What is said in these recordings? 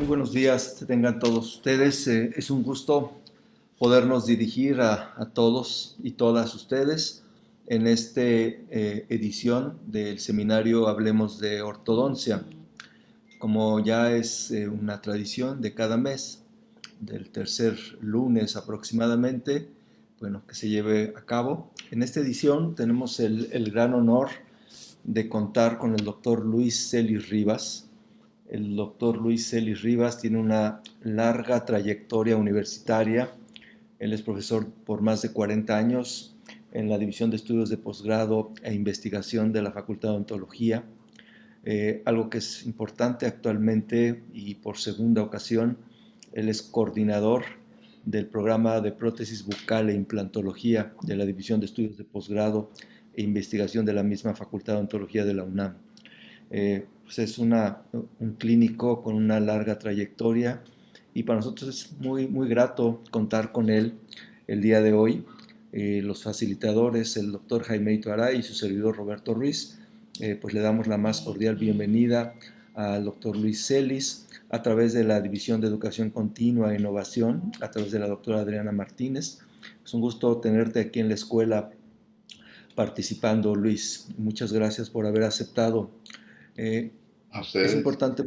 Muy buenos días, tengan todos ustedes. Es un gusto podernos dirigir a todos y todas ustedes en esta edición del seminario Hablemos de Ortodoncia. Como ya es una tradición de cada mes, del tercer lunes aproximadamente, bueno, que se lleve a cabo. En esta edición tenemos el gran honor de contar con el doctor Luis Celis Rivas. El doctor Luis Celis Rivas tiene una larga trayectoria universitaria. Él es profesor por más de 40 años en la División de Estudios de Posgrado e Investigación de la Facultad de Odontología. Algo que es importante actualmente y por segunda ocasión, él es coordinador del programa de prótesis bucal e implantología de la División de Estudios de Posgrado e Investigación de la misma Facultad de Odontología de la UNAM. Pues es un clínico con una larga trayectoria y para nosotros es muy grato contar con él el día de hoy. Los facilitadores, el doctor Jaime Aray y su servidor Roberto Ruiz, pues le damos la más cordial bienvenida al doctor Luis Celis a través de la División de Educación Continua e Innovación, a través de la doctora Adriana Martínez. Es un gusto tenerte aquí en la escuela participando, Luis. Muchas gracias por haber aceptado. Eh, A es ustedes. importante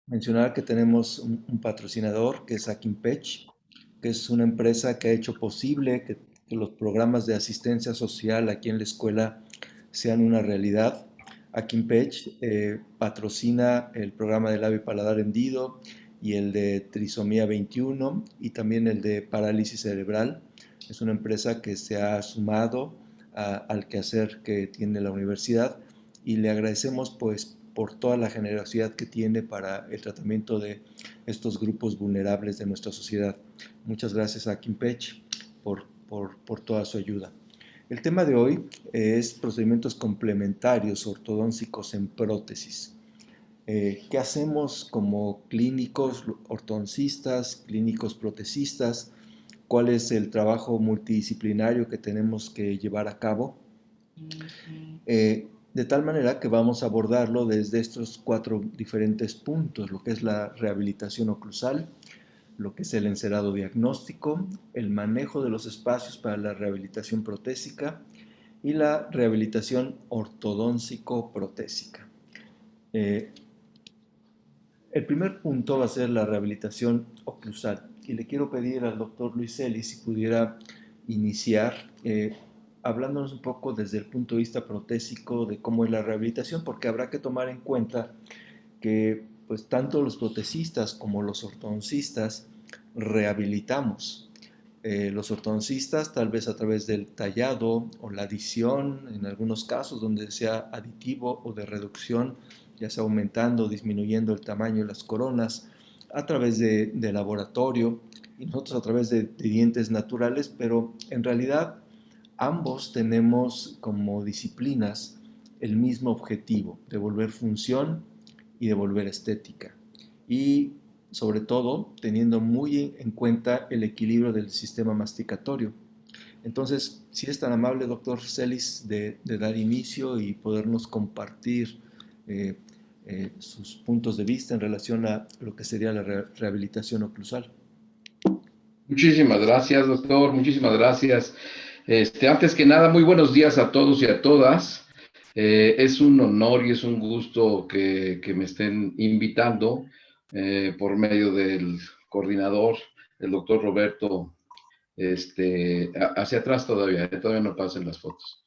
mencionar que tenemos un patrocinador que es Akinpech, que es una empresa que ha hecho posible que los programas de asistencia social aquí en la escuela sean una realidad. Akinpech patrocina el programa de labio y paladar hendido y el de trisomía 21 y también el de parálisis cerebral. Es una empresa que se ha sumado al quehacer que tiene la universidad y le agradecemos pues por toda la generosidad que tiene para el tratamiento de estos grupos vulnerables de nuestra sociedad. Muchas gracias a Kimpech por toda su ayuda. El tema de hoy es procedimientos complementarios ortodóncicos en prótesis. ¿Qué hacemos como clínicos ortodoncistas, clínicos protecistas? ¿Cuál es el trabajo multidisciplinario que tenemos que llevar a cabo? De tal manera que vamos a abordarlo desde estos cuatro diferentes puntos, lo que es la rehabilitación oclusal, lo que es el encerado diagnóstico, el manejo de los espacios para la rehabilitación protésica y la rehabilitación ortodóncico-protésica. Eh, el primer punto va a ser la rehabilitación oclusal y le quiero pedir al doctor Luis Celis si pudiera iniciar hablándonos un poco desde el punto de vista protésico de cómo es la rehabilitación, porque habrá que tomar en cuenta que pues tanto los protecistas como los ortodoncistas rehabilitamos. Los ortodoncistas tal vez a través del tallado o la adición, en algunos casos donde sea aditivo o de reducción, ya sea aumentando o disminuyendo el tamaño de las coronas, a través de laboratorio y nosotros a través de dientes naturales, pero en realidad ambos tenemos como disciplinas el mismo objetivo, devolver función y devolver estética. Y sobre todo teniendo muy en cuenta el equilibrio del sistema masticatorio. Entonces, si es tan amable, doctor Celis, de dar inicio y podernos compartir eh, sus puntos de vista en relación a lo que sería la rehabilitación oclusal. Muchísimas gracias, doctor. Muchísimas gracias. Antes que nada, muy buenos días a todos y a todas. Es un honor y es un gusto que me estén invitando por medio del coordinador, el doctor Roberto, hacia atrás todavía no pasen las fotos.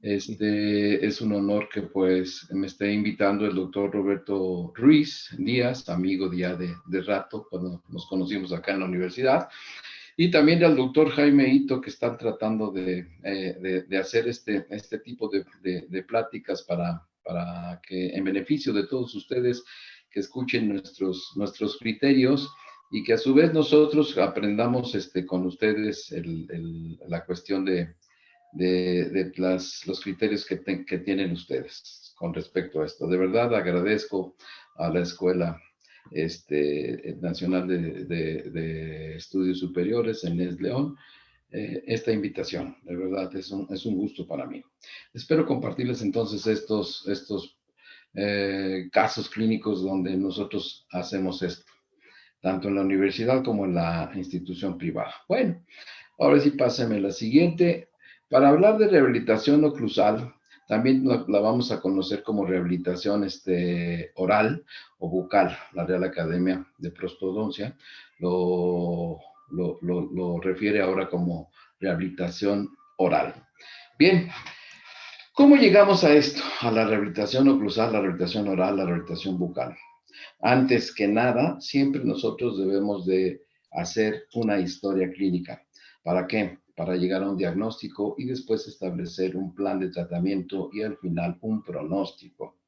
Sí. Es un honor que pues me esté invitando el doctor Roberto Ruiz Díaz, amigo ya de rato, cuando nos conocimos acá en la universidad, y también al doctor Jaime Ito, que están tratando de hacer este tipo de pláticas para que en beneficio de todos ustedes que escuchen nuestros criterios y que a su vez nosotros aprendamos con ustedes la cuestión de los criterios que tienen ustedes con respecto a esto. De verdad agradezco a la Escuela Nacional de Estudios Superiores en Es León esta invitación. De verdad es un gusto para mí. Espero compartirles entonces estos casos clínicos donde nosotros hacemos esto, tanto en la universidad como en la institución privada. Bueno, ahora sí pásame la siguiente. Para hablar de rehabilitación oclusal, también la vamos a conocer como rehabilitación oral o bucal. La Real Academia de Prostodoncia lo refiere ahora como rehabilitación oral. Bien, ¿cómo llegamos a esto? A la rehabilitación oclusal, la rehabilitación oral, la rehabilitación bucal. Antes que nada, siempre nosotros debemos de hacer una historia clínica. ¿Para qué? Para llegar a un diagnóstico y después establecer un plan de tratamiento y al final un pronóstico.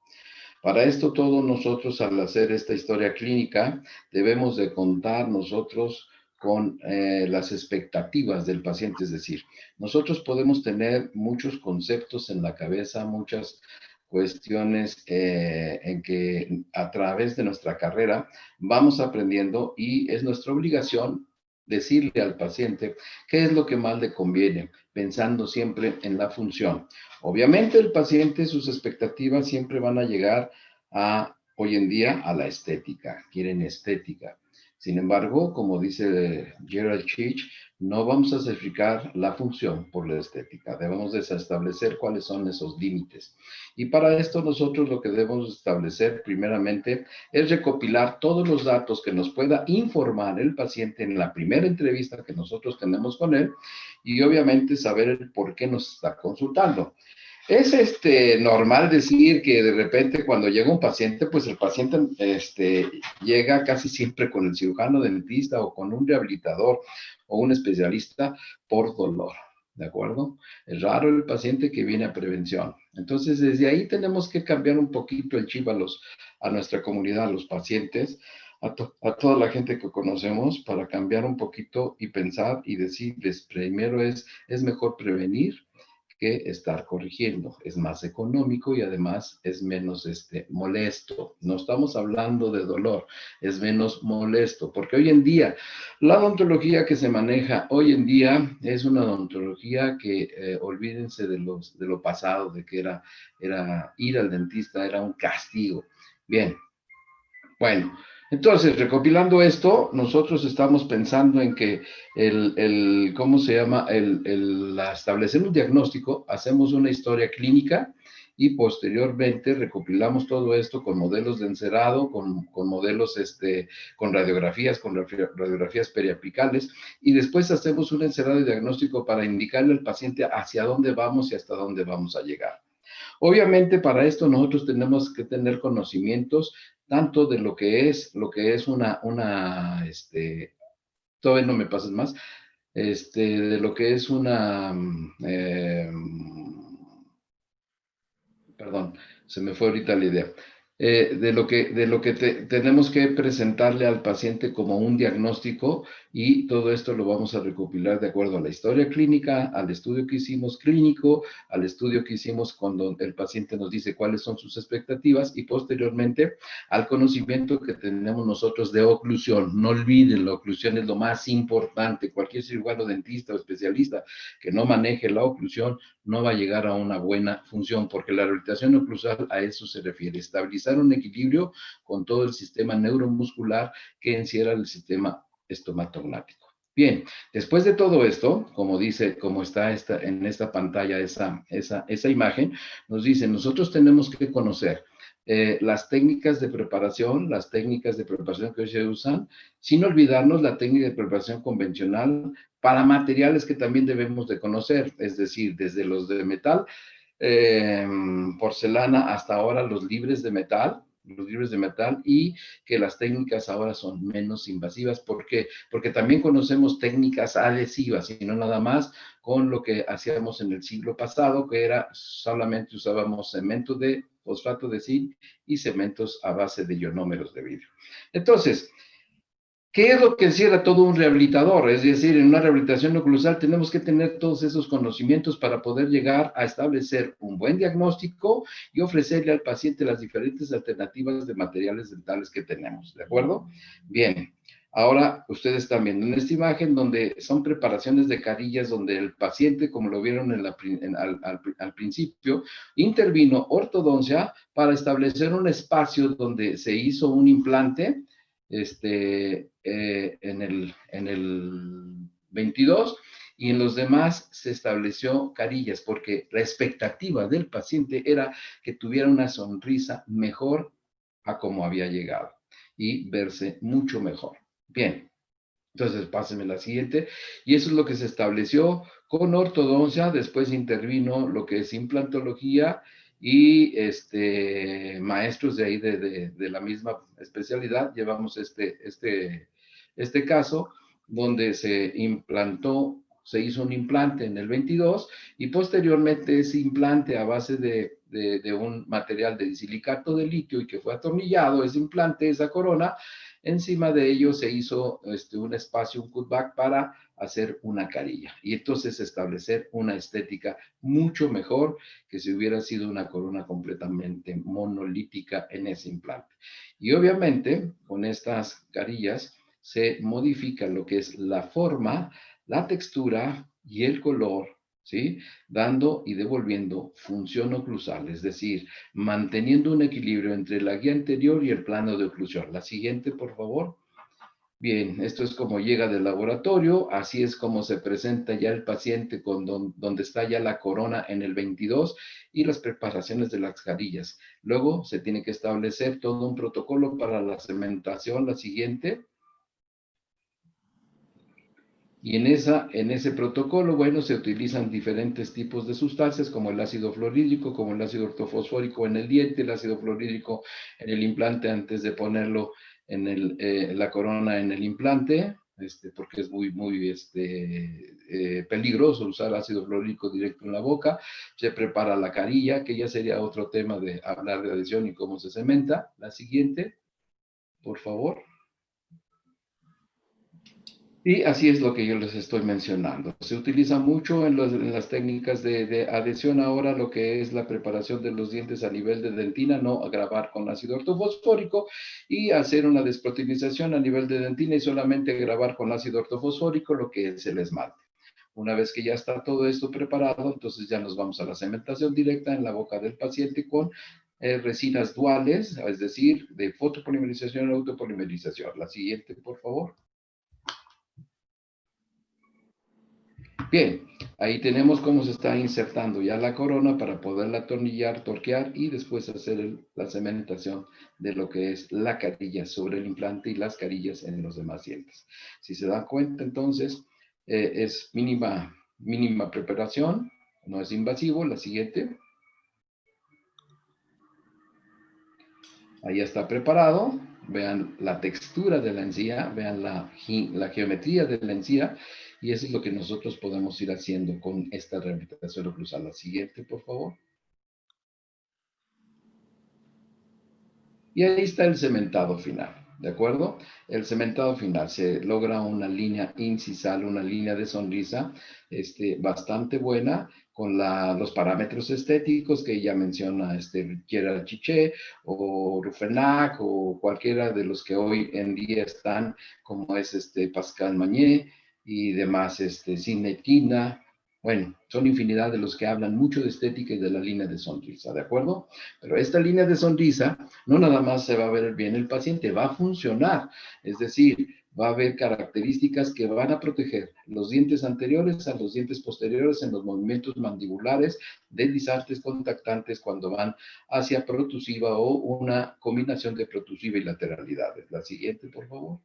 Para esto todos nosotros al hacer esta historia clínica debemos de contar nosotros con las expectativas del paciente, es decir, nosotros podemos tener muchos conceptos en la cabeza, muchas cuestiones en que a través de nuestra carrera vamos aprendiendo y es nuestra obligación decirle al paciente qué es lo que más le conviene, pensando siempre en la función. Obviamente el paciente, sus expectativas siempre van a llegar hoy en día a la estética, quieren estética. Sin embargo, como dice Gerald Chich, no vamos a sacrificar la función por la estética, debemos de establecer cuáles son esos límites. Y para esto nosotros lo que debemos establecer primeramente es recopilar todos los datos que nos pueda informar el paciente en la primera entrevista que nosotros tenemos con él y obviamente saber el por qué nos está consultando. Es normal decir que de repente cuando llega un paciente, pues el paciente llega casi siempre con el cirujano dentista o con un rehabilitador o un especialista por dolor, ¿de acuerdo? Es raro el paciente que viene a prevención. Entonces, desde ahí tenemos que cambiar un poquito el chip a nuestra comunidad, a los pacientes, a toda la gente que conocemos para cambiar un poquito y pensar y decirles, primero es mejor prevenir que estar corrigiendo. Es más económico y además es menos molesto. No estamos hablando de dolor, es menos molesto, porque hoy en día la odontología que se maneja hoy en día es una odontología que olvídense de lo pasado, de que era ir al dentista, era un castigo. Bien, bueno, entonces, recopilando esto, nosotros estamos pensando en que ¿cómo se llama? Establecer un diagnóstico, hacemos una historia clínica y posteriormente recopilamos todo esto con modelos de encerado, con modelos, con radiografías periapicales y después hacemos un encerado de diagnóstico para indicarle al paciente hacia dónde vamos y hasta dónde vamos a llegar. Obviamente para esto nosotros tenemos que tener conocimientos tanto de todavía no me pases más, de lo que es perdón, se me fue ahorita la idea. Tenemos que presentarle al paciente como un diagnóstico y todo esto lo vamos a recopilar de acuerdo a la historia clínica, al estudio que hicimos clínico, al estudio que hicimos cuando el paciente nos dice cuáles son sus expectativas y posteriormente al conocimiento que tenemos nosotros de oclusión. No olviden, la oclusión es lo más importante. Cualquier cirujano, dentista o especialista que no maneje la oclusión no va a llegar a una buena función, porque la rehabilitación oclusal a eso se refiere, estabilizar un equilibrio con todo el sistema neuromuscular que encierra el sistema estomatognático. Bien, después de todo esto, como está en esta pantalla esa imagen, nos dice, nosotros tenemos que conocer las técnicas de preparación que hoy se usan, sin olvidarnos la técnica de preparación convencional para materiales que también debemos de conocer, es decir, desde los de metal, porcelana, hasta ahora los libres de metal, y que las técnicas ahora son menos invasivas. ¿Por qué? Porque también conocemos técnicas adhesivas y no nada más con lo que hacíamos en el siglo pasado, que era solamente usábamos cemento de fosfato de zinc y cementos a base de ionómeros de vidrio. Entonces, ¿qué es lo que encierra todo un rehabilitador? Es decir, en una rehabilitación oclusal tenemos que tener todos esos conocimientos para poder llegar a establecer un buen diagnóstico y ofrecerle al paciente las diferentes alternativas de materiales dentales que tenemos, ¿de acuerdo? Bien, Ahora ustedes están viendo en esta imagen donde son preparaciones de carillas donde el paciente, como lo vieron al principio, intervino ortodoncia para establecer un espacio donde se hizo un implante en el 22 y en los demás se estableció carillas porque la expectativa del paciente era que tuviera una sonrisa mejor a como había llegado y verse mucho mejor. Bien, entonces pásenme la siguiente. Y eso es lo que se estableció con ortodoncia. Después intervino lo que es implantología y maestros de ahí de la misma especialidad. Llevamos este caso donde se implantó, se hizo un implante en el 22 y posteriormente ese implante a base de un material de silicato de litio y que fue atornillado, ese implante, esa corona, encima de ello se hizo un espacio, un cutback para hacer una carilla y entonces establecer una estética mucho mejor que si hubiera sido una corona completamente monolítica en ese implante. Y obviamente con estas carillas se modifica lo que es la forma, la textura y el color, ¿sí? Dando y devolviendo función oclusal, es decir, manteniendo un equilibrio entre la guía anterior y el plano de oclusión. La siguiente, por favor. Bien, esto es como llega del laboratorio, así es como se presenta ya el paciente donde está ya la corona en el 22 y las preparaciones de las carillas. Luego se tiene que establecer todo un protocolo para la cementación, la siguiente. Y en ese protocolo, bueno, se utilizan diferentes tipos de sustancias como el ácido fluorhídrico, como el ácido ortofosfórico en el diente, el ácido fluorhídrico en el implante antes de ponerlo en la corona en el implante, porque es muy peligroso usar ácido fluorhídrico directo en la boca. Se prepara la carilla, que ya sería otro tema de hablar de adhesión y cómo se cementa. La siguiente, por favor. Y así es lo que yo les estoy mencionando. Se utiliza mucho en las técnicas de adhesión ahora lo que es la preparación de los dientes a nivel de dentina, no grabar con ácido ortofosfórico y hacer una desprotinización a nivel de dentina y solamente grabar con ácido ortofosfórico lo que es el esmalte. Una vez que ya está todo esto preparado, entonces ya nos vamos a la cementación directa en la boca del paciente con resinas duales, es decir, de fotopolimerización y autopolimerización. La siguiente, por favor. Bien, ahí tenemos cómo se está insertando ya la corona para poderla atornillar, torquear y después hacer la cementación de lo que es la carilla sobre el implante y las carillas en los demás dientes. Si se dan cuenta, entonces, es mínima preparación, no es invasivo. La siguiente. Ahí está preparado. Vean la textura de la encía, vean la geometría de la encía, y eso es lo que nosotros podemos ir haciendo con esta rehabilitación oclusal. La siguiente, por favor. Y ahí está el cementado final, ¿de acuerdo? El cementado final se logra una línea incisal, una línea de sonrisa bastante buena con los parámetros estéticos que ya menciona Gerard Chiché o Rufenac o cualquiera de los que hoy en día están, como es Pascal Magné y demás, Sinetina. Bueno, son infinidad de los que hablan mucho de estética y de la línea de sonrisa, ¿de acuerdo? Pero esta línea de sonrisa no nada más se va a ver bien el paciente, va a funcionar, es decir, va a haber características que van a proteger los dientes anteriores a los dientes posteriores en los movimientos mandibulares, deslizantes, contactantes cuando van hacia protusiva o una combinación de protusiva y lateralidades. La siguiente, por favor.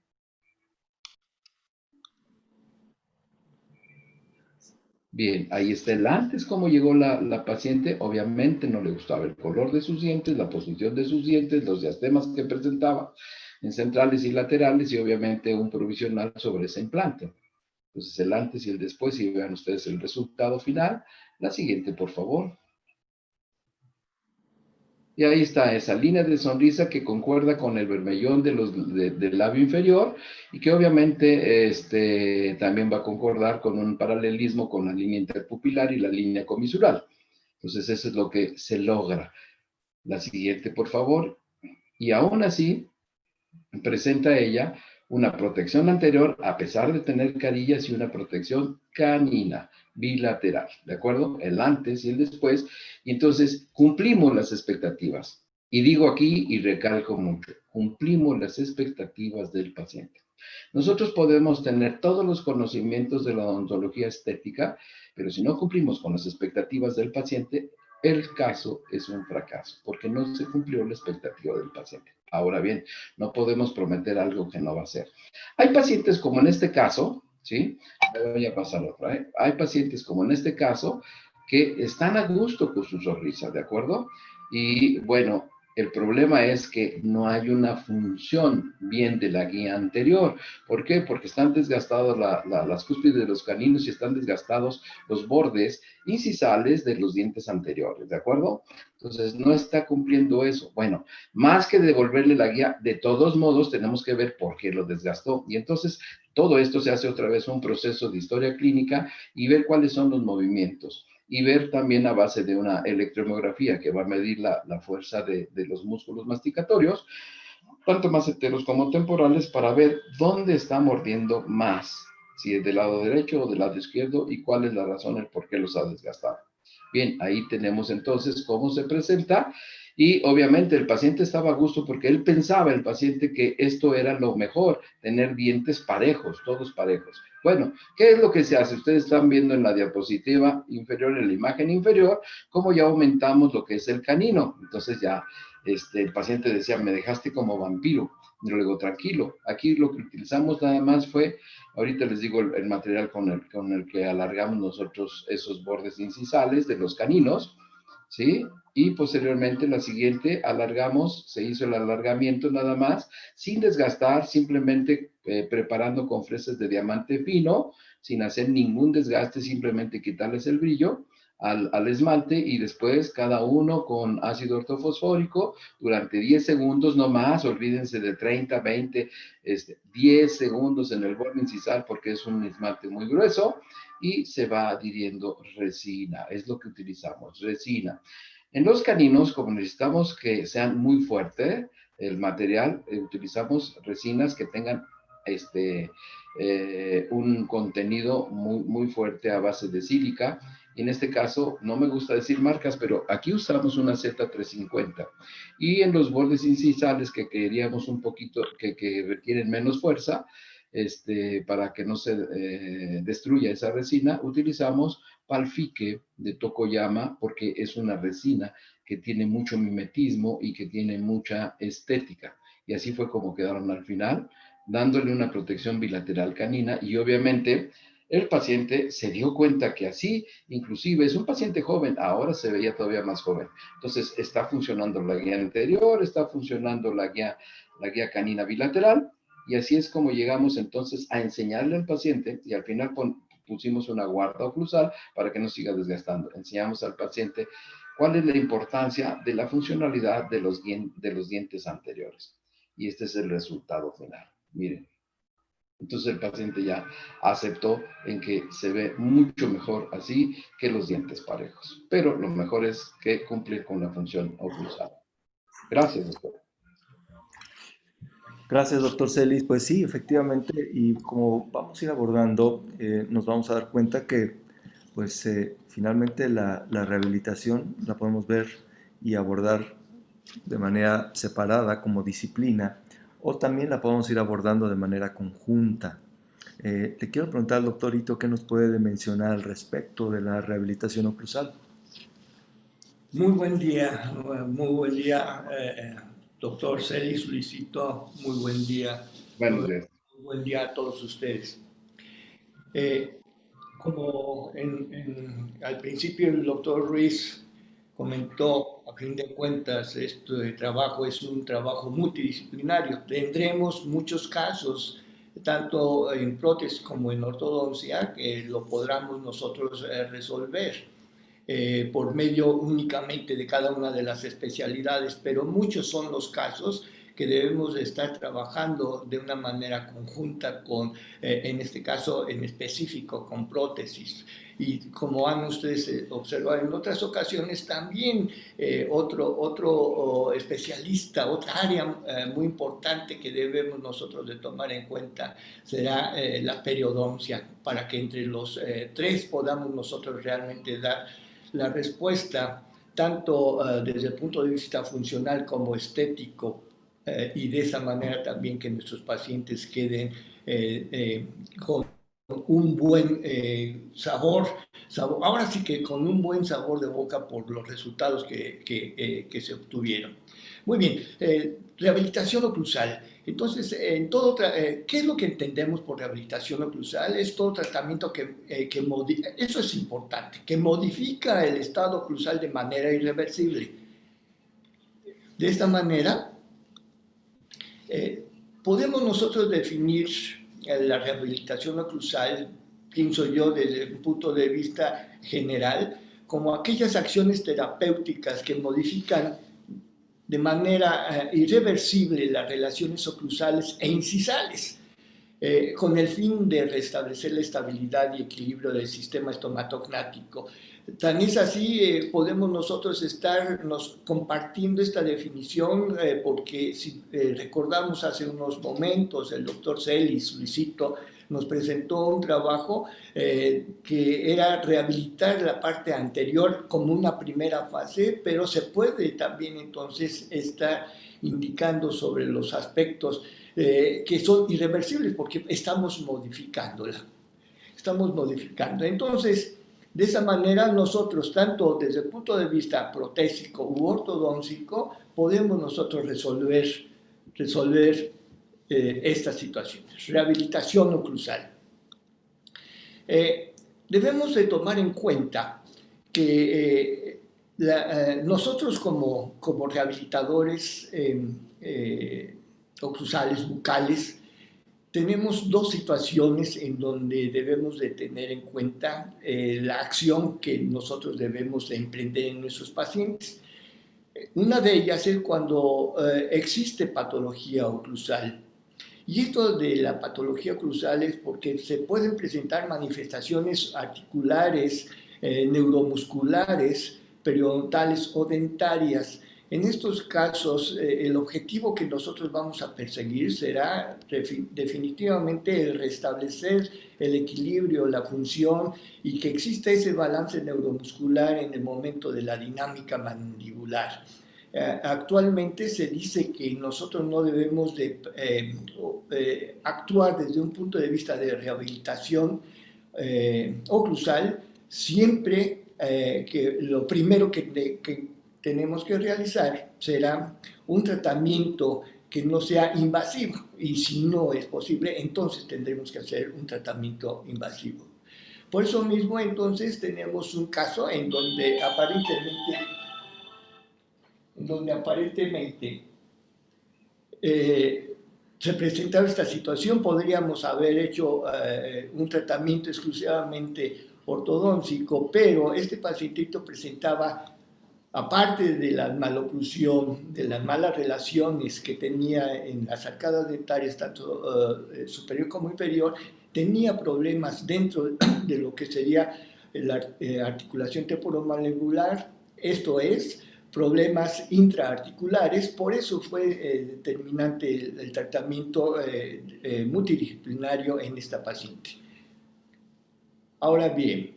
Bien, ahí está el antes, cómo llegó la paciente. Obviamente no le gustaba el color de sus dientes, la posición de sus dientes, los diastemas que presentaba en centrales y laterales y obviamente un provisional sobre ese implante. Entonces el antes y el después y vean ustedes el resultado final. La siguiente, por favor. Y ahí está esa línea de sonrisa que concuerda con el vermellón del labio inferior y que obviamente también va a concordar con un paralelismo con la línea interpupilar y la línea comisural. Entonces eso es lo que se logra. La siguiente, por favor. Y aún así, presenta ella una protección anterior a pesar de tener carillas y una protección canina bilateral, ¿de acuerdo? El antes y el después. Y entonces cumplimos las expectativas. Y digo aquí y recalco mucho, cumplimos las expectativas del paciente. Nosotros podemos tener todos los conocimientos de la odontología estética, pero si no cumplimos con las expectativas del paciente, el caso es un fracaso, porque no se cumplió la expectativa del paciente. Ahora bien, no podemos prometer algo que no va a ser. Hay pacientes como en este caso, ¿sí? Me voy a pasar otra, ¿eh? Hay pacientes como en este caso que están a gusto con su sonrisa, ¿de acuerdo? Y bueno, el problema es que no hay una función bien de la guía anterior. ¿Por qué? Porque están desgastadas las cúspides de los caninos y están desgastados los bordes incisales de los dientes anteriores, ¿de acuerdo? Entonces, no está cumpliendo eso. Bueno, más que devolverle la guía, de todos modos tenemos que ver por qué lo desgastó. Y entonces, todo esto se hace otra vez un proceso de historia clínica y ver cuáles son los movimientos y ver también a base de una electromiografía que va a medir la fuerza de los músculos masticatorios, tanto maceteros como temporales, para ver dónde está mordiendo más, si es del lado derecho o del lado izquierdo y cuál es la razón, el por qué los ha desgastado. Bien, ahí tenemos entonces cómo se presenta y obviamente el paciente estaba a gusto porque él pensaba, el paciente, que esto era lo mejor, tener dientes parejos, todos parejos. Bueno, ¿qué es lo que se hace? Ustedes están viendo en la diapositiva inferior, en la imagen inferior, cómo ya aumentamos lo que es el canino. Entonces ya el paciente decía, me dejaste como vampiro. Yo le digo, tranquilo, aquí lo que utilizamos nada más fue, ahorita les digo el material con el que alargamos nosotros esos bordes incisales de los caninos, ¿sí? Y posteriormente la siguiente alargamos, se hizo el alargamiento nada más, sin desgastar, simplemente preparando con fresas de diamante fino, sin hacer ningún desgaste, simplemente quitarles el brillo al esmalte y después cada uno con ácido ortofosfórico durante 10 segundos no más, olvídense de 30, 20, 10 segundos en el borde incisal porque es un esmalte muy grueso y se va adhiriendo resina, es lo que utilizamos, resina. En los caninos, como necesitamos que sean muy fuerte el material, utilizamos resinas que tengan un contenido muy fuerte a base de sílica. Y en este caso, no me gusta decir marcas, pero aquí usamos una Z350. Y en los bordes incisales que queríamos un poquito, que requieren menos fuerza, para que no se destruya esa resina, utilizamos Palfique de Tokoyama porque es una resina que tiene mucho mimetismo y que tiene mucha estética. Y así fue como quedaron al final, dándole una protección bilateral canina y obviamente el paciente se dio cuenta que así, inclusive es un paciente joven, ahora se veía todavía más joven. Entonces está funcionando la guía anterior, está funcionando la guía canina bilateral y así es como llegamos entonces a enseñarle al paciente y al final pusimos una guarda oclusal para que no siga desgastando. Enseñamos al paciente cuál es la importancia de la funcionalidad de los dientes anteriores. Y este es el resultado final. Miren. Entonces el paciente ya aceptó en que se ve mucho mejor así que los dientes parejos. Pero lo mejor es que cumple con la función oclusal. Gracias, doctor. Gracias, doctor Celis. Pues sí, efectivamente, y como vamos a ir abordando, nos vamos a dar cuenta que, pues, finalmente la rehabilitación la podemos ver y abordar de manera separada como disciplina, o también la podemos ir abordando de manera conjunta. Le quiero preguntar al doctor Ito qué nos puede mencionar al respecto de la rehabilitación oclusal. Muy buen día, doctor Celis, Luisito, muy buen día. Buenos días. Muy buen día a todos ustedes. Como al principio el doctor Ruiz comentó, a fin de cuentas, este trabajo es un trabajo multidisciplinario. Tendremos muchos casos, tanto en prótesis como en ortodoncia, que lo podamos nosotros resolver. Por medio únicamente de cada una de las especialidades, pero muchos son los casos que debemos de estar trabajando de una manera conjunta con, en este caso en específico, con prótesis. Y como han ustedes observado en otras ocasiones, también otro especialista, otra área muy importante que debemos nosotros de tomar en cuenta será la periodoncia, para que entre los tres podamos nosotros realmente dar la respuesta, tanto desde el punto de vista funcional como estético, y de esa manera también que nuestros pacientes queden con un buen sabor, ahora sí que con un buen sabor de boca por los resultados que se obtuvieron. Muy bien, rehabilitación oclusal. Entonces, ¿qué es lo que entendemos por rehabilitación oclusal? Es todo tratamiento eso es importante, que modifica el estado oclusal de manera irreversible. De esta manera, podemos nosotros definir la rehabilitación oclusal, pienso yo, desde un punto de vista general, como aquellas acciones terapéuticas que modifican de manera irreversible las relaciones oclusales e incisales, con el fin de restablecer la estabilidad y equilibrio del sistema estomatognático. Tan es así, podemos nosotros estarnos compartiendo esta definición, porque si recordamos hace unos momentos, el doctor Celis, Luisito, nos presentó un trabajo que era rehabilitar la parte anterior como una primera fase, pero se puede también entonces estar indicando sobre los aspectos que son irreversibles porque estamos modificándola. Estamos modificando. Entonces, de esa manera nosotros, tanto desde el punto de vista protésico u ortodóntico, podemos nosotros resolver estas situaciones. Rehabilitación oclusal. Debemos de tomar en cuenta que nosotros como rehabilitadores oclusales, bucales, tenemos dos situaciones en donde debemos de tener en cuenta la acción que nosotros debemos de emprender en nuestros pacientes. Una de ellas es cuando existe patología oclusal. Y esto de la patología oclusal es porque se pueden presentar manifestaciones articulares, neuromusculares, periodontales o dentarias. En estos casos, el objetivo que nosotros vamos a perseguir será definitivamente el restablecer el equilibrio, la función y que exista ese balance neuromuscular en el momento de la dinámica mandibular. Actualmente se dice que nosotros no debemos de actuar desde un punto de vista de rehabilitación oclusal, siempre que lo primero que tenemos que realizar será un tratamiento que no sea invasivo, y si no es posible, entonces tendremos que hacer un tratamiento invasivo. Por eso mismo, entonces, tenemos un caso en donde aparentemente se presentaba esta situación. Podríamos haber hecho un tratamiento exclusivamente ortodóntico, pero este pacientito presentaba, aparte de la maloclusión, de las malas relaciones que tenía en las arcadas dentarias, tanto superior como inferior, tenía problemas dentro de lo que sería la articulación temporomandibular, esto es, problemas intraarticulares. Por eso fue determinante el tratamiento multidisciplinario en esta paciente. Ahora bien,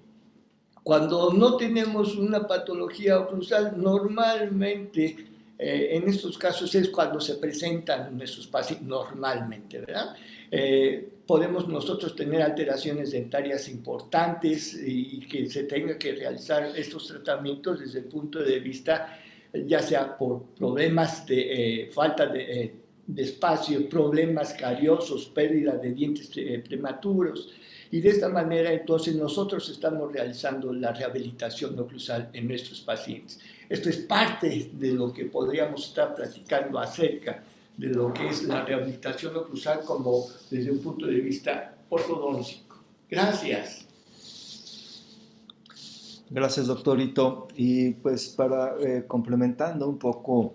cuando no tenemos una patología oclusal, normalmente en estos casos es cuando se presentan nuestros pacientes, normalmente, ¿verdad? Podemos nosotros tener alteraciones dentarias importantes y que se tenga que realizar estos tratamientos desde el punto de vista, ya sea por problemas de falta de espacio, problemas cariosos, pérdida de dientes prematuros. Y de esta manera, entonces, nosotros estamos realizando la rehabilitación oclusal en nuestros pacientes. Esto es parte de lo que podríamos estar platicando acerca de lo que es la rehabilitación oclusal como desde un punto de vista ortodóntico. Gracias. Gracias, doctorito. Y pues para complementando un poco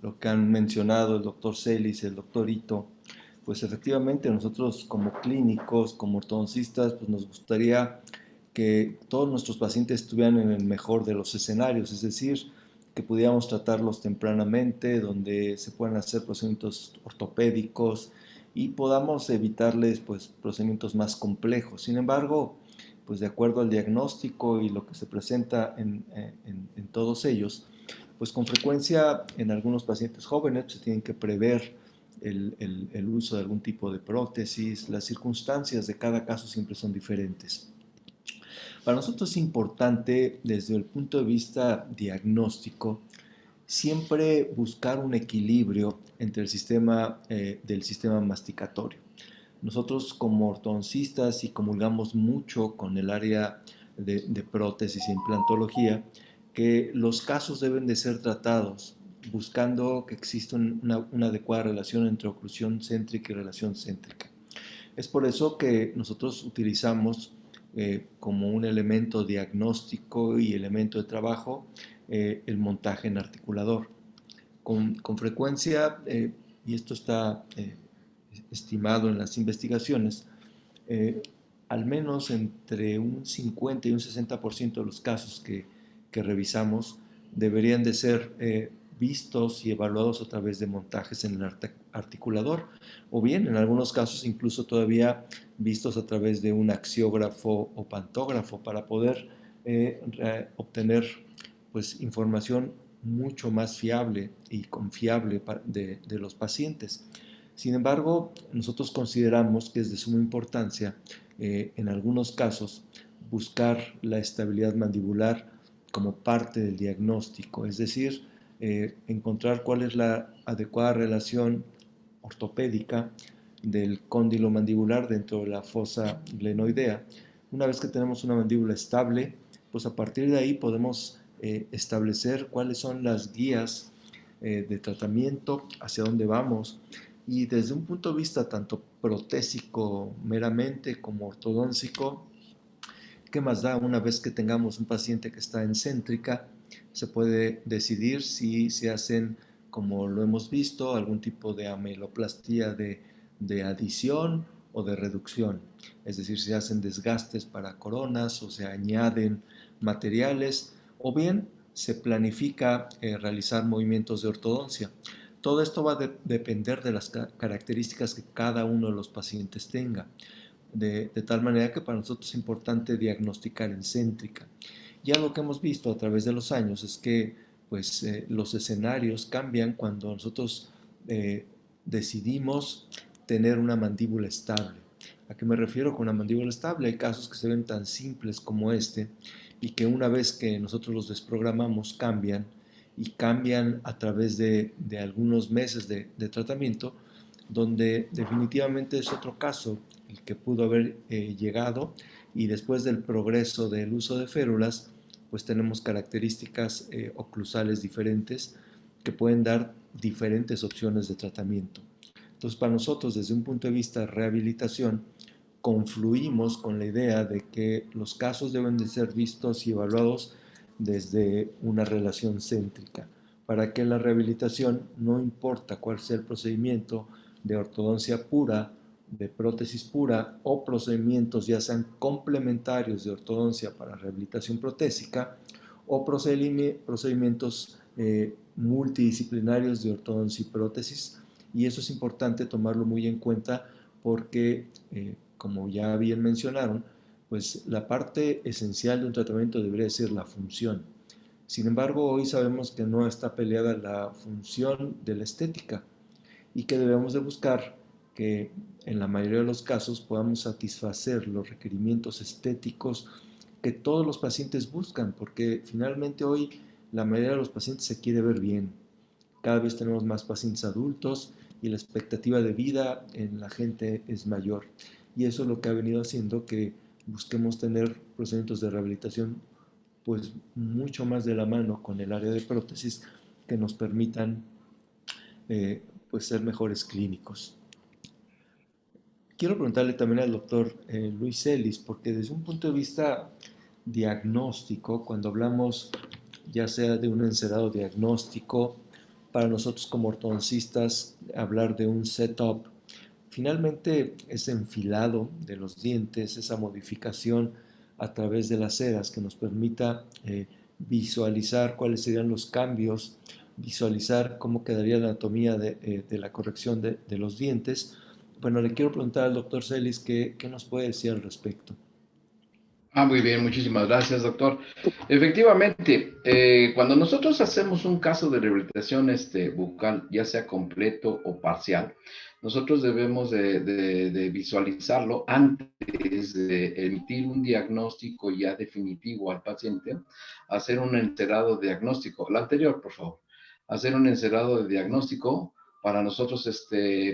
lo que han mencionado el doctor Celis, el doctor Ito, pues efectivamente nosotros como clínicos, como ortodoncistas, pues nos gustaría que todos nuestros pacientes estuvieran en el mejor de los escenarios, es decir, que pudiéramos tratarlos tempranamente, donde se puedan hacer procedimientos ortopédicos y podamos evitarles pues procedimientos más complejos. Sin embargo, pues de acuerdo al diagnóstico y lo que se presenta en todos ellos, pues con frecuencia en algunos pacientes jóvenes se tienen que prever el uso de algún tipo de prótesis. Las circunstancias de cada caso siempre son diferentes. Para nosotros es importante, desde el punto de vista diagnóstico, siempre buscar un equilibrio entre el sistema del sistema masticatorio. Nosotros como ortodoncistas y comulgamos mucho con el área de prótesis e implantología, que los casos deben de ser tratados buscando que exista una adecuada relación entre oclusión céntrica y relación céntrica. Es por eso que nosotros utilizamos como un elemento diagnóstico y elemento de trabajo el montaje en articulador. Con frecuencia, y esto está estimado en las investigaciones, eh, al menos entre un 50 y un 60% de los casos que revisamos deberían de ser vistos y evaluados a través de montajes en el articulador, o bien en algunos casos incluso todavía vistos a través de un axiógrafo o pantógrafo para poder obtener pues información mucho más fiable y confiable de los pacientes. Sin embargo, nosotros consideramos que es de suma importancia, en algunos casos, buscar la estabilidad mandibular como parte del diagnóstico, es decir, encontrar cuál es la adecuada relación ortopédica del cóndilo mandibular dentro de la fosa glenoidea. Una vez que tenemos una mandíbula estable, pues a partir de ahí podemos establecer cuáles son las guías de tratamiento, hacia dónde vamos, y desde un punto de vista tanto protésico meramente como ortodóntico, ¿qué más da? Una vez que tengamos un paciente que está en céntrica, se puede decidir si se hacen, como lo hemos visto, algún tipo de ameloplastía de adición o de reducción. Es decir, si se hacen desgastes para coronas o se añaden materiales, o bien se planifica realizar movimientos de ortodoncia. Todo esto va a depender de las características que cada uno de los pacientes tenga. De tal manera que para nosotros es importante diagnosticar en céntrica. Y algo que hemos visto a través de los años es que pues, los escenarios cambian cuando nosotros decidimos tener una mandíbula estable. ¿A qué me refiero con una mandíbula estable? Hay casos que se ven tan simples como este y que una vez que nosotros los desprogramamos cambian, y cambian a través de algunos meses de tratamiento, donde definitivamente es otro caso el que pudo haber llegado, y después del progreso del uso de férulas, pues tenemos características oclusales diferentes que pueden dar diferentes opciones de tratamiento. Entonces, para nosotros, desde un punto de vista de rehabilitación, confluimos con la idea de que los casos deben de ser vistos y evaluados desde una relación céntrica, para que la rehabilitación, no importa cuál sea el procedimiento de ortodoncia pura, de prótesis pura o procedimientos ya sean complementarios de ortodoncia para rehabilitación protésica o procedimientos multidisciplinarios de ortodoncia y prótesis. Y eso es importante tomarlo muy en cuenta porque, como ya bien mencionaron, pues la parte esencial de un tratamiento debería ser la función. Sin embargo, hoy sabemos que no está peleada la función de la estética y que debemos de buscar que en la mayoría de los casos podamos satisfacer los requerimientos estéticos que todos los pacientes buscan, porque finalmente hoy la mayoría de los pacientes se quiere ver bien. Cada vez tenemos más pacientes adultos y la expectativa de vida en la gente es mayor. Y eso es lo que ha venido haciendo que busquemos tener procedimientos de rehabilitación pues mucho más de la mano con el área de prótesis, que nos permitan eh, pues ser mejores clínicos. Quiero preguntarle también al doctor Luis Ellis, porque desde un punto de vista diagnóstico, cuando hablamos ya sea de un encerado diagnóstico para nosotros como ortodoncistas hablar de un setup. Finalmente, ese enfilado de los dientes, esa modificación a través de las ceras que nos permita visualizar cuáles serían los cambios, visualizar cómo quedaría la anatomía de la corrección de los dientes. Bueno, le quiero preguntar al doctor Celis qué nos puede decir al respecto. Muy bien, muchísimas gracias, doctor. Efectivamente, cuando nosotros hacemos un caso de rehabilitación bucal, ya sea completo o parcial, nosotros debemos de visualizarlo antes de emitir un diagnóstico ya definitivo al paciente, hacer un encerado diagnóstico. La anterior, por favor. Hacer un encerado de diagnóstico para nosotros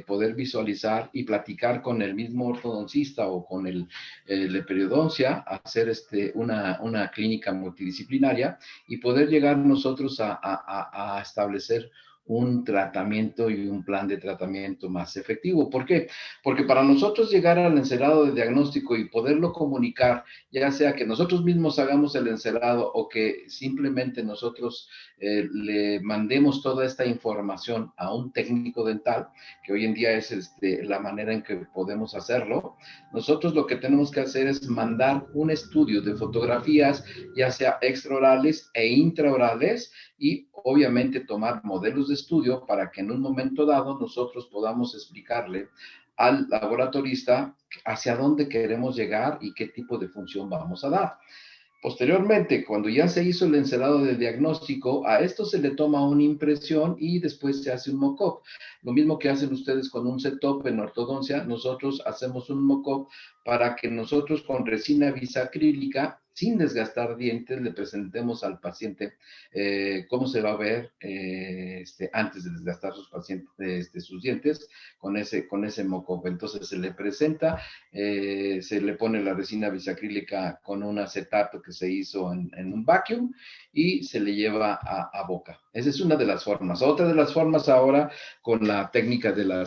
poder visualizar y platicar con el mismo ortodoncista o con de periodoncia, hacer una clínica multidisciplinaria y poder llegar nosotros a establecer un tratamiento y un plan de tratamiento más efectivo. ¿Por qué? Porque para nosotros llegar al encerado de diagnóstico y poderlo comunicar, ya sea que nosotros mismos hagamos el encerado o que simplemente nosotros le mandemos toda esta información a un técnico dental, que hoy en día es la manera en que podemos hacerlo, nosotros lo que tenemos que hacer es mandar un estudio de fotografías, ya sea extraorales e intraorales, y obviamente tomar modelos de estudio para que en un momento dado nosotros podamos explicarle al laboratorista hacia dónde queremos llegar y qué tipo de función vamos a dar. Posteriormente, cuando ya se hizo el encerado de diagnóstico, a esto se le toma una impresión y después se hace un mock-up. Lo mismo que hacen ustedes con un setup en ortodoncia, nosotros hacemos un mock-up para que nosotros con resina bisacrílica, sin desgastar dientes, le presentemos al paciente cómo se va a ver antes de desgastar sus dientes con ese mock-up. Entonces se le presenta, se le pone la resina bisacrílica con un acetato que se hizo en un vacuum y se le lleva a boca. Esa es una de las formas. Otra de las formas ahora con la técnica de la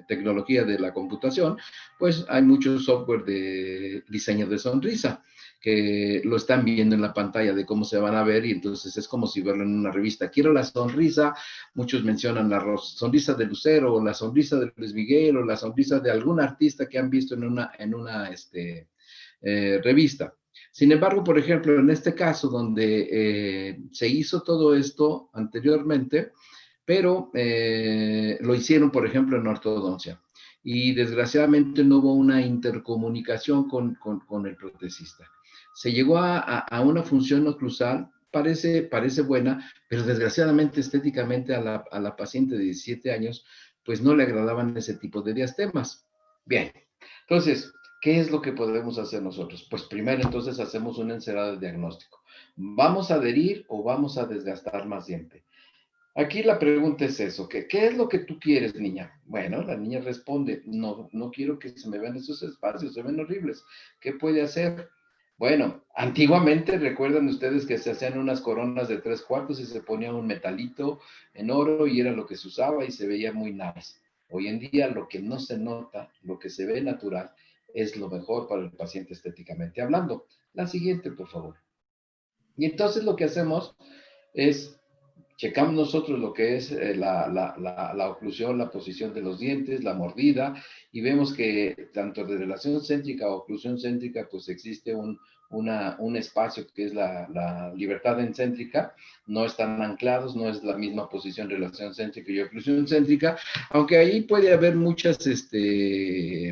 tecnología de la computación, pues hay mucho software de diseño de sonrisa que lo están viendo en la pantalla de cómo se van a ver y entonces es como si verlo en una revista. Quiero la sonrisa, muchos mencionan la sonrisa de Lucero o la sonrisa de Luis Miguel o la sonrisa de algún artista que han visto en una revista. Sin embargo, por ejemplo, en este caso donde se hizo todo esto anteriormente, pero lo hicieron, por ejemplo, en ortodoncia. Y desgraciadamente no hubo una intercomunicación con el protesista. Se llegó a una función oclusal, parece buena, pero desgraciadamente estéticamente a la paciente de 17 años, pues no le agradaban ese tipo de diastemas. Bien, entonces, ¿qué es lo que podemos hacer nosotros? Pues primero entonces hacemos un encerado de diagnóstico. ¿Vamos a adherir o vamos a desgastar más diente? Aquí la pregunta es eso, ¿qué es lo que tú quieres, niña? Bueno, la niña responde, no quiero que se me vean esos espacios, se ven horribles. ¿Qué puede hacer? Bueno, antiguamente recuerdan ustedes que se hacían unas coronas de 3/4 y se ponía un metalito en oro y era lo que se usaba y se veía muy nice. Hoy en día lo que no se nota, lo que se ve natural, es lo mejor para el paciente estéticamente hablando. La siguiente, por favor. Y entonces lo que hacemos es checamos nosotros lo que es la oclusión, la posición de los dientes, la mordida, y vemos que tanto de relación céntrica o oclusión céntrica, pues existe un espacio que es la libertad encéntrica, no están anclados, no es la misma posición relación céntrica y oclusión céntrica, aunque ahí puede haber muchos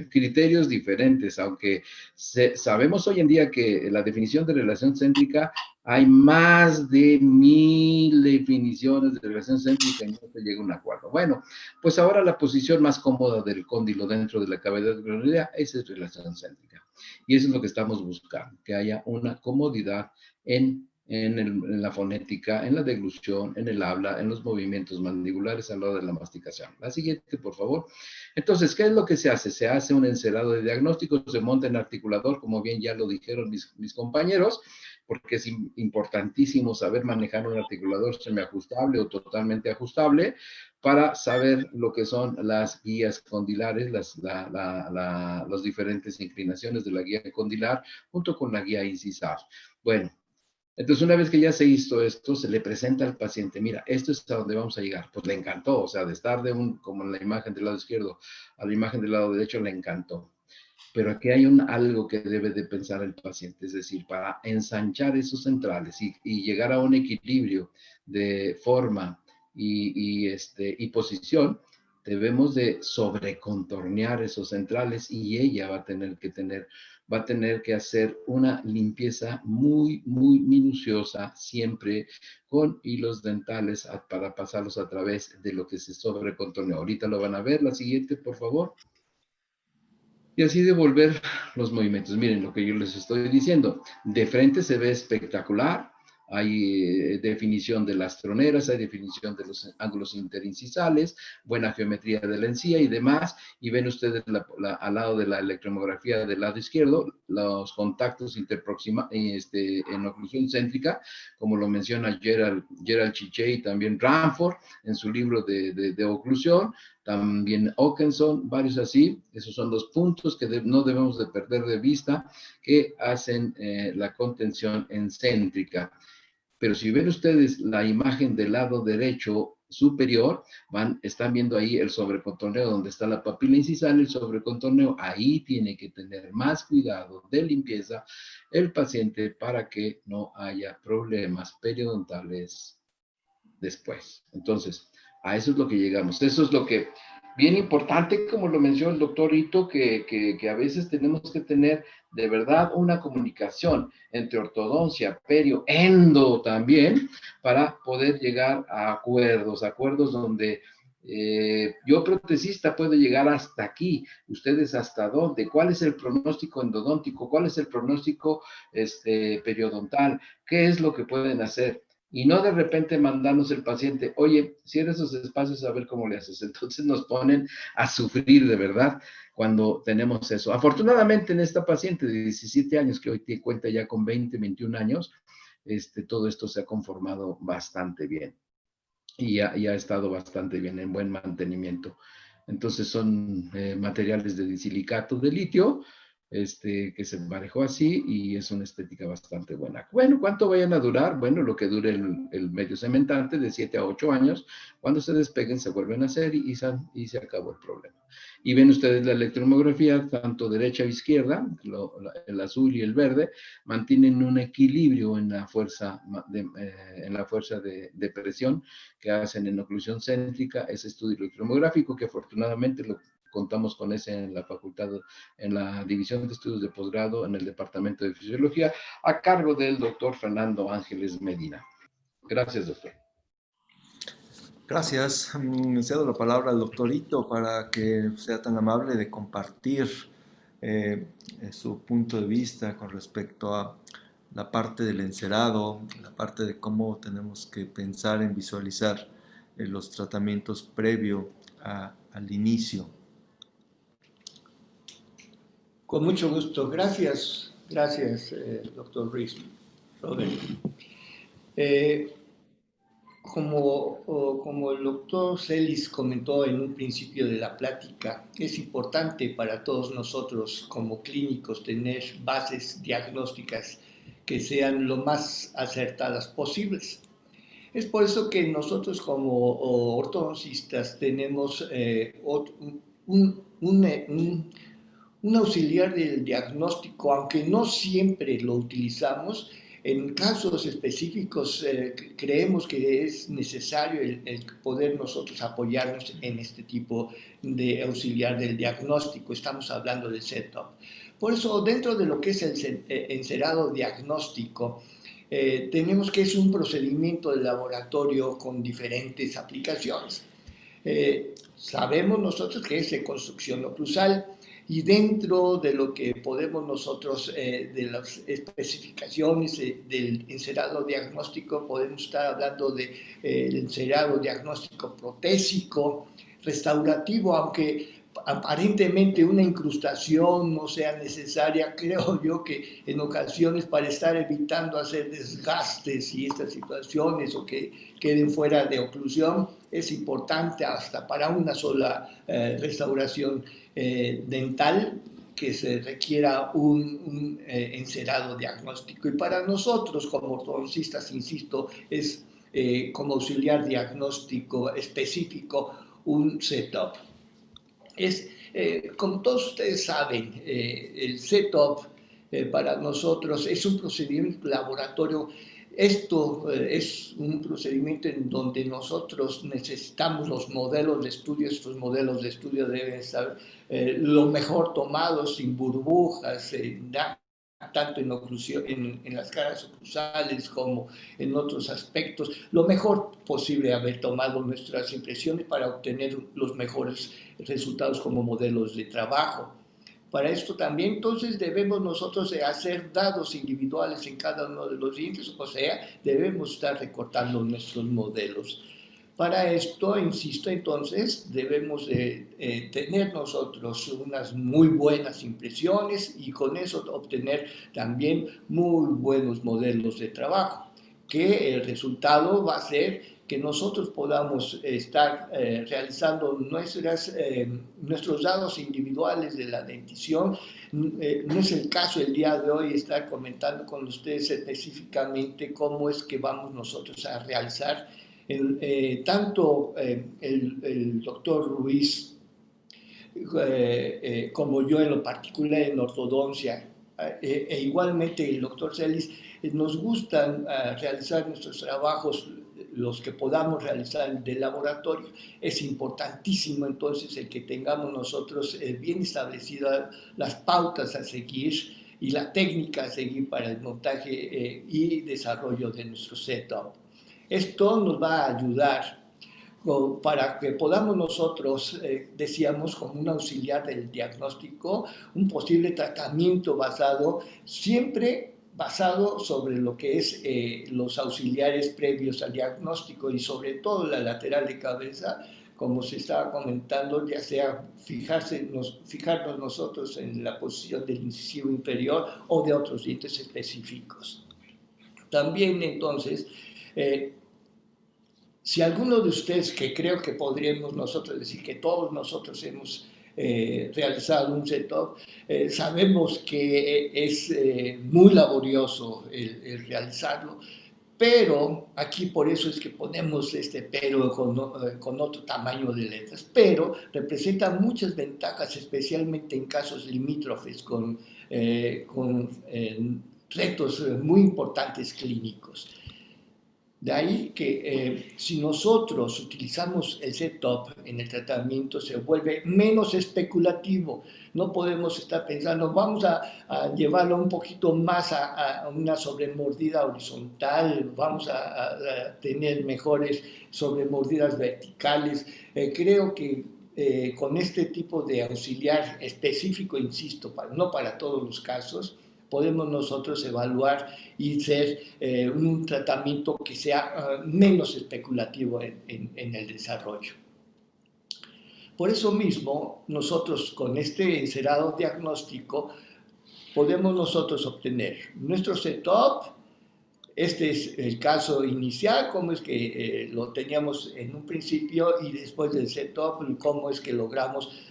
criterios diferentes, aunque sabemos hoy en día que la definición de relación céntrica hay más de 1000 definiciones de relación céntrica y no se llega a un acuerdo. Bueno, pues ahora la posición más cómoda del cóndilo dentro de la cavidad glotidea, esa es relación céntrica. Y eso es lo que estamos buscando, que haya una comodidad en la fonética, en la deglución, en el habla, en los movimientos mandibulares a la hora de la masticación. La siguiente, por favor. Entonces, ¿qué es lo que se hace? Se hace un encerado de diagnóstico, se monta en articulador, como bien ya lo dijeron mis compañeros, porque es importantísimo saber manejar un articulador semiajustable o totalmente ajustable para saber lo que son las guías condilares, las diferentes inclinaciones de la guía condilar junto con la guía incisal. Bueno, Entonces, una vez que ya se hizo esto, se le presenta al paciente, mira, esto es a donde vamos a llegar. Pues le encantó, o sea, de estar como en la imagen del lado izquierdo a la imagen del lado derecho, le encantó. Pero aquí hay algo que debe de pensar el paciente, es decir, para ensanchar esos centrales y llegar a un equilibrio de forma y posición, debemos de sobrecontornear esos centrales y ella va a tener que hacer una limpieza muy, muy minuciosa, siempre con hilos dentales para pasarlos a través de lo que se sobrecontorneó. Ahorita lo van a ver, la siguiente, por favor. Y así devolver los movimientos. Miren lo que yo les estoy diciendo. De frente se ve espectacular. Hay definición de las troneras, hay definición de los ángulos interincisales, buena geometría de la encía y demás. Y ven ustedes al lado de la electromiografía del lado izquierdo, los contactos en oclusión céntrica, como lo menciona Gerald Chiche y también Ranford en su libro de oclusión. También Okenson, varios así. Esos son los puntos que no debemos de perder de vista que hacen la contención encéntrica. Pero si ven ustedes la imagen del lado derecho superior, están viendo ahí el sobrecontorneo donde está la papila incisal, el sobrecontorneo, ahí tiene que tener más cuidado de limpieza el paciente para que no haya problemas periodontales después. Entonces, a eso es lo que llegamos. Eso es lo que, bien importante, como lo mencionó el doctor Ito, que a veces tenemos que tener de verdad una comunicación entre ortodoncia, perio, endo también, para poder llegar a acuerdos donde yo protesista puedo llegar hasta aquí, ustedes hasta dónde, cuál es el pronóstico endodóntico, cuál es el pronóstico periodontal, qué es lo que pueden hacer. Y no de repente mandarnos el paciente, oye, cierra esos espacios a ver cómo le haces. Entonces nos ponen a sufrir de verdad cuando tenemos eso. Afortunadamente en esta paciente de 17 años, que hoy te cuenta ya con 20, 21 años, todo esto se ha conformado bastante bien y ha estado bastante bien, en buen mantenimiento. Entonces son materiales de silicato de litio, que se manejó así y es una estética bastante buena. Bueno, ¿cuánto vayan a durar? Bueno, lo que dure el medio cementante, de 7 a 8 años. Cuando se despeguen, se vuelven a hacer y se acabó el problema. Y ven ustedes la electromiografía, tanto derecha o izquierda, el azul y el verde, mantienen un equilibrio en la fuerza de presión que hacen en oclusión céntrica, ese estudio electromiográfico, que afortunadamente lo contamos con ese en la facultad, en la división de estudios de posgrado, en el departamento de fisiología, a cargo del doctor Fernando Ángeles Medina. Gracias, doctor. Gracias. Cedo la palabra al doctor Ito para que sea tan amable de compartir su punto de vista con respecto a la parte del encerado, la parte de cómo tenemos que pensar en visualizar los tratamientos previo al inicio. Con mucho gusto. Gracias, doctor Ruiz. Como el doctor Celis comentó en un principio de la plática, es importante para todos nosotros como clínicos tener bases diagnósticas que sean lo más acertadas posibles. Es por eso que nosotros como ortodoncistas tenemos un auxiliar del diagnóstico, aunque no siempre lo utilizamos. En casos específicos creemos que es necesario el poder nosotros apoyarnos en este tipo de auxiliar del diagnóstico. Estamos hablando del setup. Por eso, dentro de lo que es el encerado diagnóstico, tenemos que es un procedimiento de laboratorio con diferentes aplicaciones. Sabemos nosotros que es de construcción oclusal, y dentro de lo que podemos nosotros, de las especificaciones del encerado diagnóstico, podemos estar hablando del encerado diagnóstico protésico, restaurativo, aunque aparentemente una incrustación no sea necesaria, creo yo que en ocasiones para estar evitando hacer desgastes y estas situaciones o que queden fuera de oclusión, es importante hasta para una sola restauración dental que se requiera un encerado diagnóstico. Y para nosotros, como ortodoncistas, insisto, es como auxiliar diagnóstico específico un setup. Como todos ustedes saben, el setup para nosotros es un procedimiento laboratorio. Esto es un procedimiento en donde nosotros necesitamos los modelos de estudio. Estos modelos de estudio deben estar lo mejor tomados, sin burbujas, tanto en, oclusión, en las caras oclusales como en otros aspectos, lo mejor posible haber tomado nuestras impresiones para obtener los mejores resultados como modelos de trabajo. Para esto también entonces debemos nosotros hacer dados individuales en cada uno de los dientes, o sea, debemos estar recortando nuestros modelos. Para esto, insisto, entonces debemos tener nosotros unas muy buenas impresiones y con eso obtener también muy buenos modelos de trabajo, que el resultado va a ser que nosotros podamos estar realizando nuestros dados individuales de la dentición. No es el caso el día de hoy estar comentando con ustedes específicamente cómo es que vamos nosotros a realizar tanto el doctor Ruiz como yo en lo particular en ortodoncia, igualmente el doctor Celis, nos gustan realizar nuestros trabajos, los que podamos realizar de laboratorio. Es importantísimo entonces el que tengamos nosotros bien establecidas las pautas a seguir y la técnica a seguir para el montaje y desarrollo de nuestro setup. Esto nos va a ayudar para que podamos nosotros, decíamos, como un auxiliar del diagnóstico, un posible tratamiento siempre basado sobre lo que es los auxiliares previos al diagnóstico y sobre todo la lateral de cabeza, como se estaba comentando, ya sea fijarnos nosotros en la posición del incisivo inferior o de otros dientes específicos. También entonces, si alguno de ustedes, que creo que podríamos nosotros decir que todos nosotros hemos realizado un setup, sabemos que es muy laborioso el realizarlo, pero aquí por eso es que ponemos este pero con otro tamaño de letras, pero representa muchas ventajas, especialmente en casos limítrofes con retos muy importantes clínicos. De ahí que si nosotros utilizamos el setup en el tratamiento se vuelve menos especulativo. No podemos estar pensando, vamos a llevarlo un poquito más a una sobremordida horizontal, vamos a tener mejores sobremordidas verticales. Creo que con este tipo de auxiliar específico, insisto, no para todos los casos, podemos nosotros evaluar y hacer un tratamiento que sea menos especulativo en el desarrollo. Por eso mismo, nosotros con este encerado diagnóstico podemos nosotros obtener nuestro setup. Este es el caso inicial, cómo es que lo teníamos en un principio y después del setup, cómo es que logramos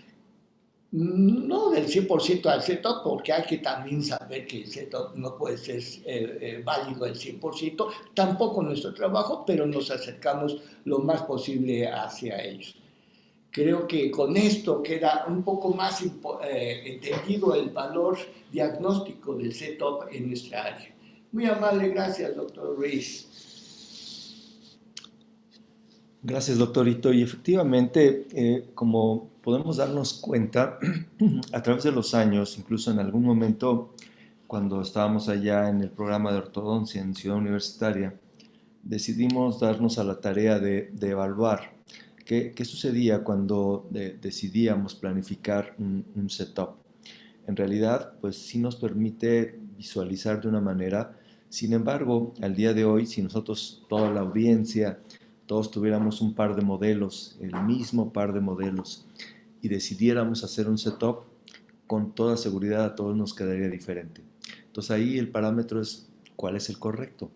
no del 100% al setup, porque hay que también saber que el setup no puede ser válido al 100%, tampoco nuestro trabajo, pero nos acercamos lo más posible hacia ellos. Creo que con esto queda un poco más entendido el valor diagnóstico del setup en nuestra área. Muy amable, gracias, doctor Ruiz. Gracias, doctorito. Y efectivamente, como podemos darnos cuenta, a través de los años, incluso en algún momento, cuando estábamos allá en el programa de ortodoncia en Ciudad Universitaria, decidimos darnos a la tarea de evaluar qué sucedía cuando decidíamos planificar un setup. En realidad, pues sí nos permite visualizar de una manera. Sin embargo, al día de hoy, si nosotros, toda la audiencia, todos tuviéramos un par de modelos, el mismo par de modelos, y decidiéramos hacer un setup, con toda seguridad a todos nos quedaría diferente. Entonces ahí el parámetro es cuál es el correcto.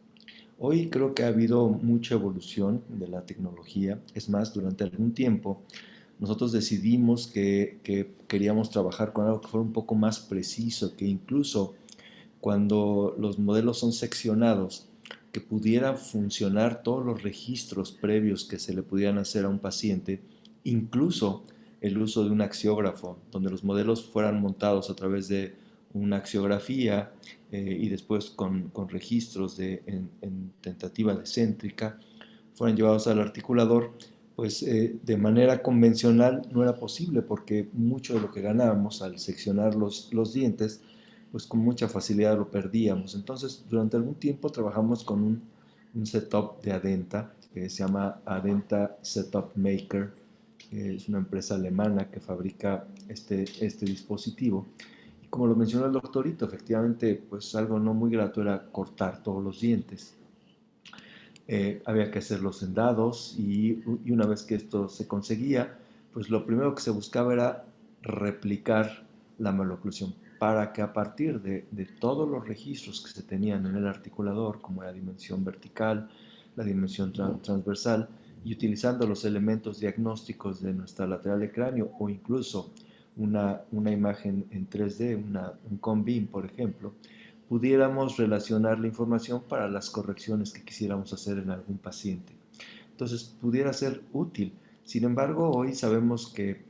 Hoy creo que ha habido mucha evolución de la tecnología. Es más, durante algún tiempo nosotros decidimos que queríamos trabajar con algo que fuera un poco más preciso, que incluso cuando los modelos son seccionados, que pudiera funcionar todos los registros previos que se le pudieran hacer a un paciente, incluso el uso de un axiógrafo, donde los modelos fueran montados a través de una axiografía y después con registros en tentativa decéntrica, fueran llevados al articulador, pues de manera convencional no era posible porque mucho de lo que ganábamos al seccionar los dientes, pues con mucha facilidad lo perdíamos. Entonces, durante algún tiempo trabajamos con un setup de Adenta, que se llama Adenta Setup Maker, que es una empresa alemana que fabrica este dispositivo. Y como lo mencionó el doctorito, efectivamente, pues algo no muy grato era cortar todos los dientes. Había que hacerlos en dados y una vez que esto se conseguía, pues lo primero que se buscaba era replicar la maloclusión para que a partir de todos los registros que se tenían en el articulador, como la dimensión vertical, la dimensión transversal, y utilizando los elementos diagnósticos de nuestra lateral de cráneo o incluso una imagen en 3D, un COM-BEAM, por ejemplo, pudiéramos relacionar la información para las correcciones que quisiéramos hacer en algún paciente. Entonces, pudiera ser útil. Sin embargo, hoy sabemos que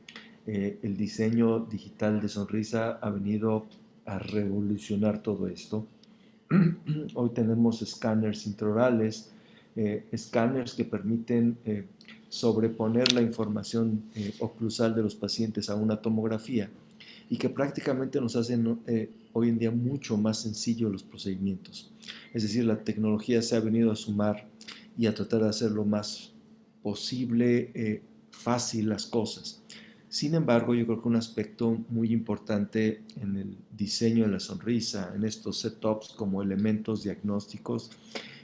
el diseño digital de sonrisa ha venido a revolucionar todo esto. Hoy tenemos escáneres intraorales, escáneres que permiten sobreponer la información oclusal de los pacientes a una tomografía y que prácticamente nos hacen hoy en día mucho más sencillos los procedimientos. Es decir, la tecnología se ha venido a sumar y a tratar de hacer lo más posible fácil las cosas. Sin embargo, yo creo que un aspecto muy importante en el diseño de la sonrisa, en estos setups como elementos diagnósticos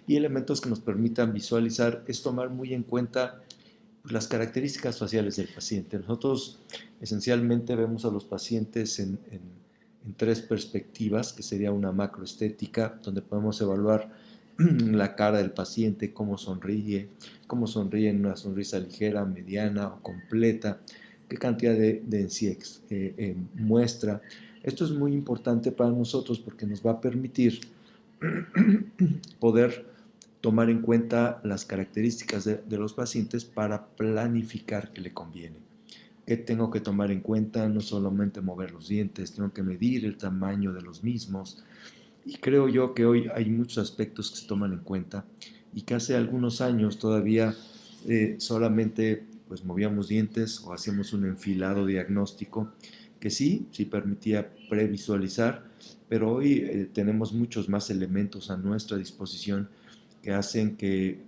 y elementos que nos permitan visualizar, es tomar muy en cuenta las características faciales del paciente. Nosotros esencialmente vemos a los pacientes en tres perspectivas, que sería una macroestética, donde podemos evaluar la cara del paciente, cómo sonríe en una sonrisa ligera, mediana o completa, qué cantidad de NCX muestra. Esto es muy importante para nosotros porque nos va a permitir poder tomar en cuenta las características de los pacientes para planificar qué le conviene. ¿Qué tengo que tomar en cuenta? No solamente mover los dientes, tengo que medir el tamaño de los mismos. Y creo yo que hoy hay muchos aspectos que se toman en cuenta y que hace algunos años todavía solamente pues movíamos dientes o hacíamos un enfilado diagnóstico que sí permitía previsualizar, pero hoy tenemos muchos más elementos a nuestra disposición que hacen que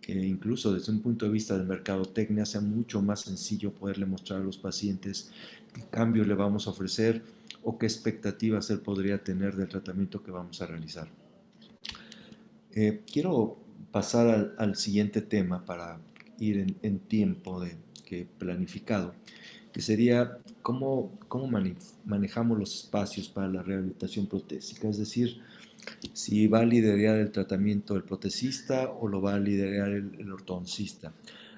incluso desde un punto de vista de mercadotecnia sea mucho más sencillo poderle mostrar a los pacientes qué cambios le vamos a ofrecer o qué expectativas él podría tener del tratamiento que vamos a realizar. Quiero pasar al siguiente tema para ir en tiempo que planificado, que sería cómo manejamos los espacios para la rehabilitación protésica, es decir, si va a liderar el tratamiento el protesista o lo va a liderar el ortodoncista.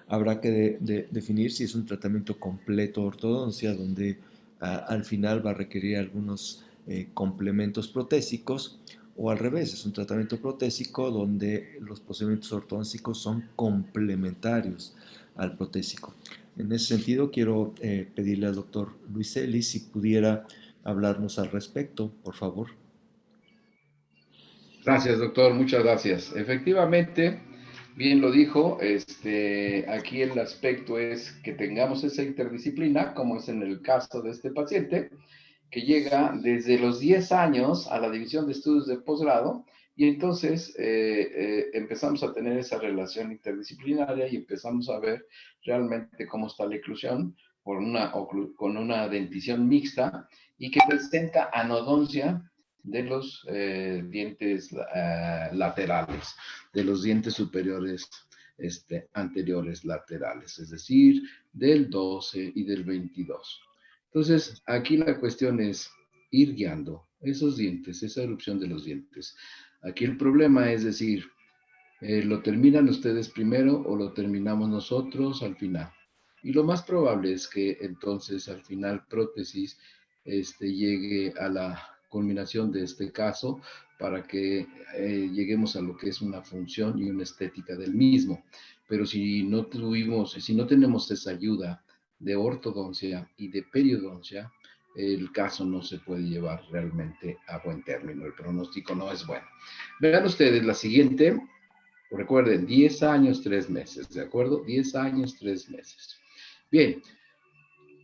Habrá que definir si es un tratamiento completo de ortodoncia, donde al final va a requerir algunos complementos protésicos, o al revés, es un tratamiento protésico donde los procedimientos ortodóncicos son complementarios al protésico. En ese sentido, quiero pedirle al doctor Luis Celis si pudiera hablarnos al respecto, por favor. Gracias, doctor, muchas gracias. Efectivamente, bien lo dijo, aquí el aspecto es que tengamos esa interdisciplina, como es en el caso de este paciente, que llega desde los 10 años a la división de estudios de posgrado y entonces empezamos a tener esa relación interdisciplinaria y empezamos a ver realmente cómo está la oclusión con una dentición mixta y que presenta anodoncia de los dientes laterales, de los dientes superiores anteriores laterales, es decir, del 12 y del 22. Entonces, aquí la cuestión es ir guiando esos dientes, esa erupción de los dientes. Aquí el problema es decir, ¿lo terminan ustedes primero o lo terminamos nosotros al final? Y lo más probable es que entonces al final prótesis llegue a la culminación de este caso para que lleguemos a lo que es una función y una estética del mismo. Pero si no tenemos esa ayuda de ortodoncia y de periodoncia, el caso no se puede llevar realmente a buen término. El pronóstico no es bueno. Vean ustedes la siguiente. Recuerden, 10 años, 3 meses, ¿de acuerdo? 10 años, 3 meses. Bien,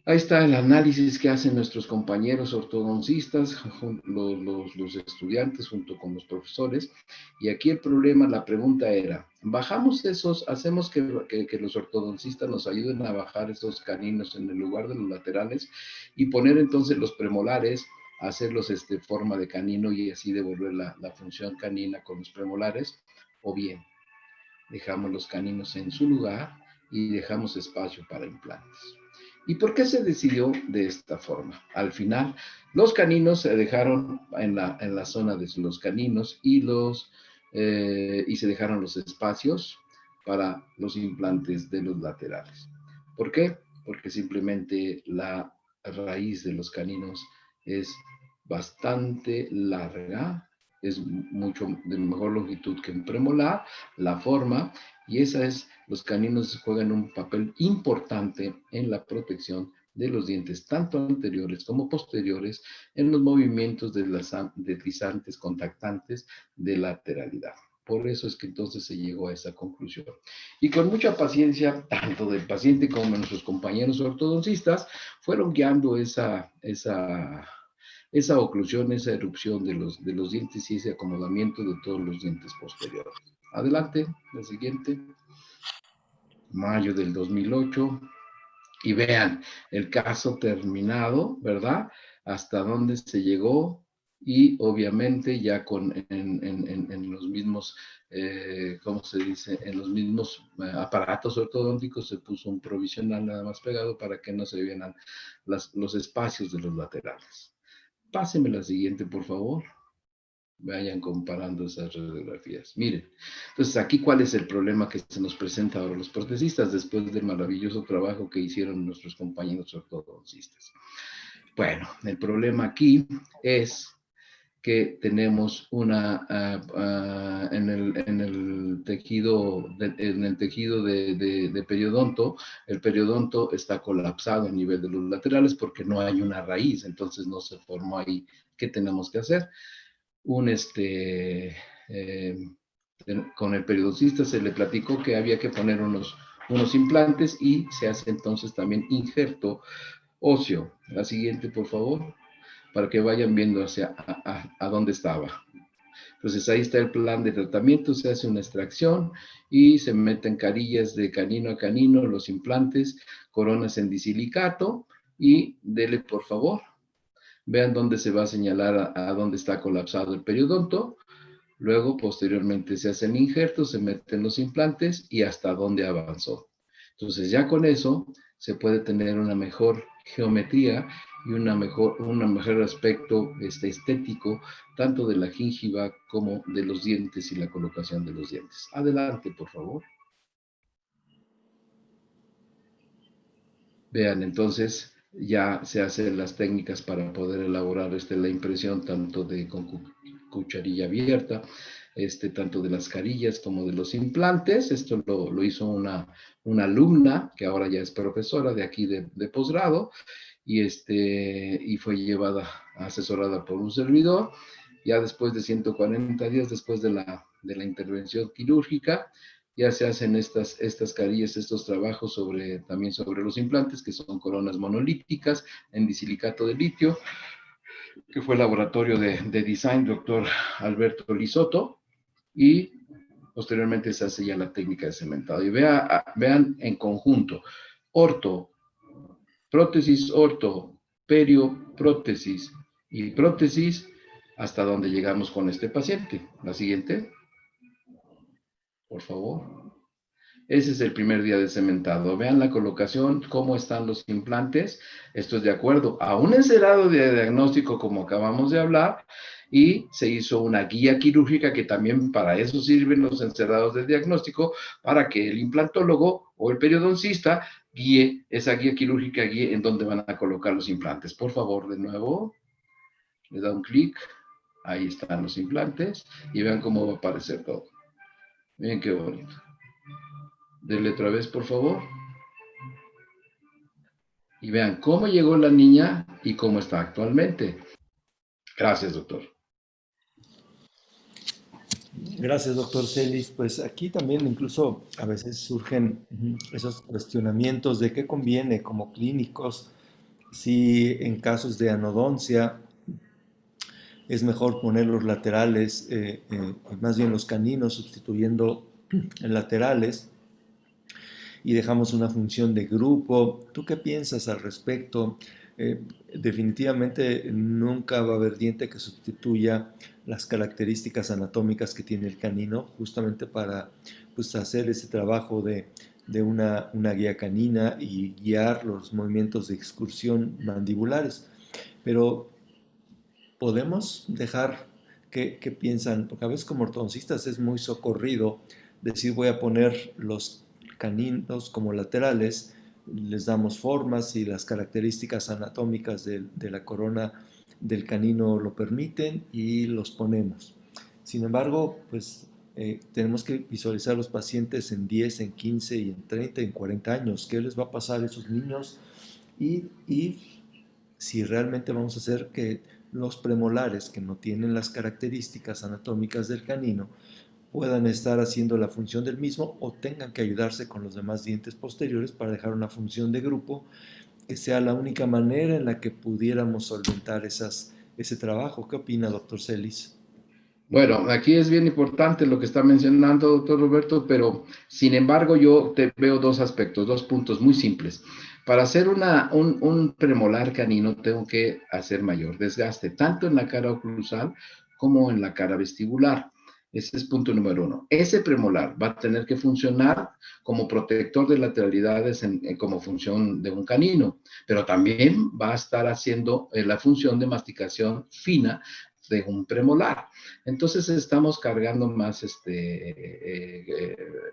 ahí está el análisis que hacen nuestros compañeros ortodoncistas, los estudiantes junto con los profesores. Y aquí el problema, la pregunta era, bajamos hacemos que los ortodoncistas nos ayuden a bajar esos caninos en el lugar de los laterales y poner entonces los premolares, hacerlos forma de canino y así devolver la función canina con los premolares, o bien dejamos los caninos en su lugar y dejamos espacio para implantes. ¿Y por qué se decidió de esta forma? Al final, los caninos se dejaron en la zona de los caninos y se dejaron los espacios para los implantes de los laterales. ¿Por qué? Porque simplemente la raíz de los caninos es bastante larga, es mucho de mejor longitud que un premolar, la forma, y los caninos juegan un papel importante en la protección de los dientes, tanto anteriores como posteriores, en los movimientos deslizantes, contactantes de lateralidad. Por eso es que entonces se llegó a esa conclusión. Y con mucha paciencia, tanto del paciente como de nuestros compañeros ortodoncistas, fueron guiando esa oclusión, esa erupción de los dientes y ese acomodamiento de todos los dientes posteriores. Adelante, la siguiente. Mayo del 2008. Y vean, el caso terminado, ¿verdad? Hasta dónde se llegó y obviamente ya en los mismos, ¿cómo se dice? En los mismos aparatos ortodónticos se puso un provisional nada más pegado para que no se vieran los espacios de los laterales. Páseme la siguiente, por favor. Vayan comparando esas radiografías. Miren, entonces aquí cuál es el problema que se nos presenta ahora los protecistas después del maravilloso trabajo que hicieron nuestros compañeros ortodoncistas. Bueno, el problema aquí es que tenemos en el tejido de periodonto, el periodonto está colapsado a nivel de los laterales porque no hay una raíz, entonces no se formó ahí. ¿Qué tenemos que hacer? Con el periodoncista se le platicó que había que poner unos implantes y se hace entonces también injerto óseo. La siguiente, por favor, para que vayan viendo a dónde estaba. Entonces ahí está el plan de tratamiento, se hace una extracción y se meten carillas de canino a canino, los implantes, coronas en disilicato y dele por favor. Vean dónde se va a señalar a dónde está colapsado el periodonto. Luego, posteriormente, se hacen injertos, se meten los implantes y hasta dónde avanzó. Entonces, ya con eso se puede tener una mejor geometría y un mejor aspecto estético, tanto de la gingiva como de los dientes y la colocación de los dientes. Adelante, por favor. Vean, entonces ya se hacen las técnicas para poder elaborar la impresión tanto con cucharilla abierta, tanto de las carillas como de los implantes. Esto lo hizo una alumna que ahora ya es profesora de aquí de posgrado y fue asesorada por un servidor. Ya después de 140 días, después de la intervención quirúrgica, ya se hacen estas carillas, estos trabajos también sobre los implantes, que son coronas monolíticas en disilicato de litio, que fue el laboratorio de design doctor Alberto Lisoto, y posteriormente se hace ya la técnica de cementado. Y vean en conjunto, prótesis, perio, prótesis y prótesis, hasta donde llegamos con este paciente. La siguiente, por favor. Ese es el primer día de cementado. Vean la colocación, cómo están los implantes. Esto es de acuerdo a un encerado de diagnóstico, como acabamos de hablar, y se hizo una guía quirúrgica, que también para eso sirven los encerrados de diagnóstico, para que el implantólogo o el periodoncista guíe, esa guía quirúrgica guíe en dónde van a colocar los implantes. Por favor, de nuevo, le da un clic. Ahí están los implantes y vean cómo va a aparecer todo. Miren qué bonito. Denle otra vez, por favor. Y vean cómo llegó la niña y cómo está actualmente. Gracias, doctor. Gracias, doctor Celis. Pues aquí también incluso a veces surgen esos cuestionamientos de qué conviene como clínicos, si en casos de anodoncia es mejor poner los laterales, más bien los caninos sustituyendo laterales, y dejamos una función de grupo. ¿Tú qué piensas al respecto? Definitivamente nunca va a haber diente que sustituya las características anatómicas que tiene el canino, justamente para pues, hacer ese trabajo de una guía canina y guiar los movimientos de excursión mandibulares. Pero podemos dejar que piensan, porque a veces como ortodoncistas es muy socorrido decir voy a poner los caninos como laterales, les damos formas y las características anatómicas de la corona del canino lo permiten y los ponemos. Sin embargo, pues tenemos que visualizar a los pacientes en 10, en 15 y en 30, en 40 años. ¿Qué les va a pasar a esos niños? Y si realmente vamos a hacer que los premolares que no tienen las características anatómicas del canino puedan estar haciendo la función del mismo o tengan que ayudarse con los demás dientes posteriores para dejar una función de grupo que sea la única manera en la que pudiéramos solventar ese trabajo. ¿Qué opina, doctor Celis? Bueno, aquí es bien importante lo que está mencionando, doctor Roberto, pero sin embargo yo te veo dos aspectos, dos puntos muy simples. Para hacer un premolar canino tengo que hacer mayor desgaste, tanto en la cara oclusal como en la cara vestibular. Ese es punto número uno. Ese premolar va a tener que funcionar como protector de lateralidades como función de un canino, pero también va a estar haciendo la función de masticación fina de un premolar. Entonces estamos cargando más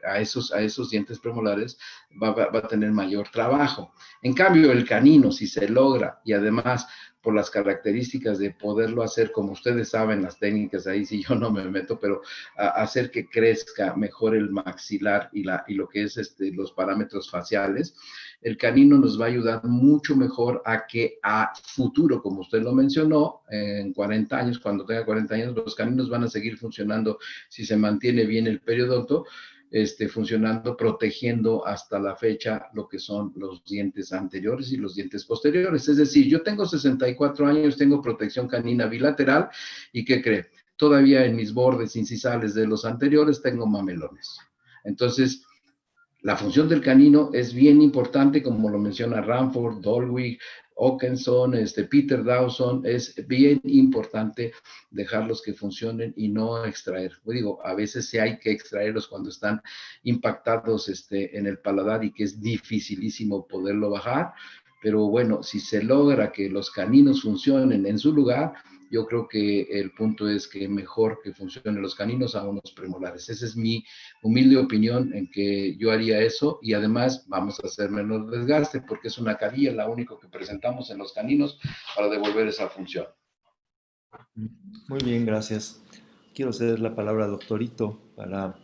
a esos dientes premolares, va a tener mayor trabajo. En cambio, el canino, si se logra, y además por las características de poderlo hacer, como ustedes saben, las técnicas, ahí sí yo no me meto, pero hacer que crezca mejor el maxilar y lo que es los parámetros faciales, el canino nos va a ayudar mucho mejor a que a futuro, como usted lo mencionó, en 40 años, cuando tenga 40 años, los caninos van a seguir funcionando si se mantiene bien el periodonto, funcionando, protegiendo hasta la fecha lo que son los dientes anteriores y los dientes posteriores. Es decir, yo tengo 64 años, tengo protección canina bilateral y ¿qué cree? Todavía en mis bordes incisales de los anteriores tengo mamelones. Entonces, la función del canino es bien importante, como lo menciona Ranford, Dolwig, Hawkinson, Peter Dawson, es bien importante dejarlos que funcionen y no extraer. Digo, a veces sí hay que extraerlos cuando están impactados en el paladar y que es dificilísimo poderlo bajar, pero bueno, si se logra que los caninos funcionen en su lugar, yo creo que el punto es que mejor que funcionen los caninos a unos premolares. Esa es mi humilde opinión en que yo haría eso y además vamos a hacer menos desgaste porque es una carilla la única que presentamos en los caninos para devolver esa función. Muy bien, gracias. Quiero ceder la palabra a doctorito para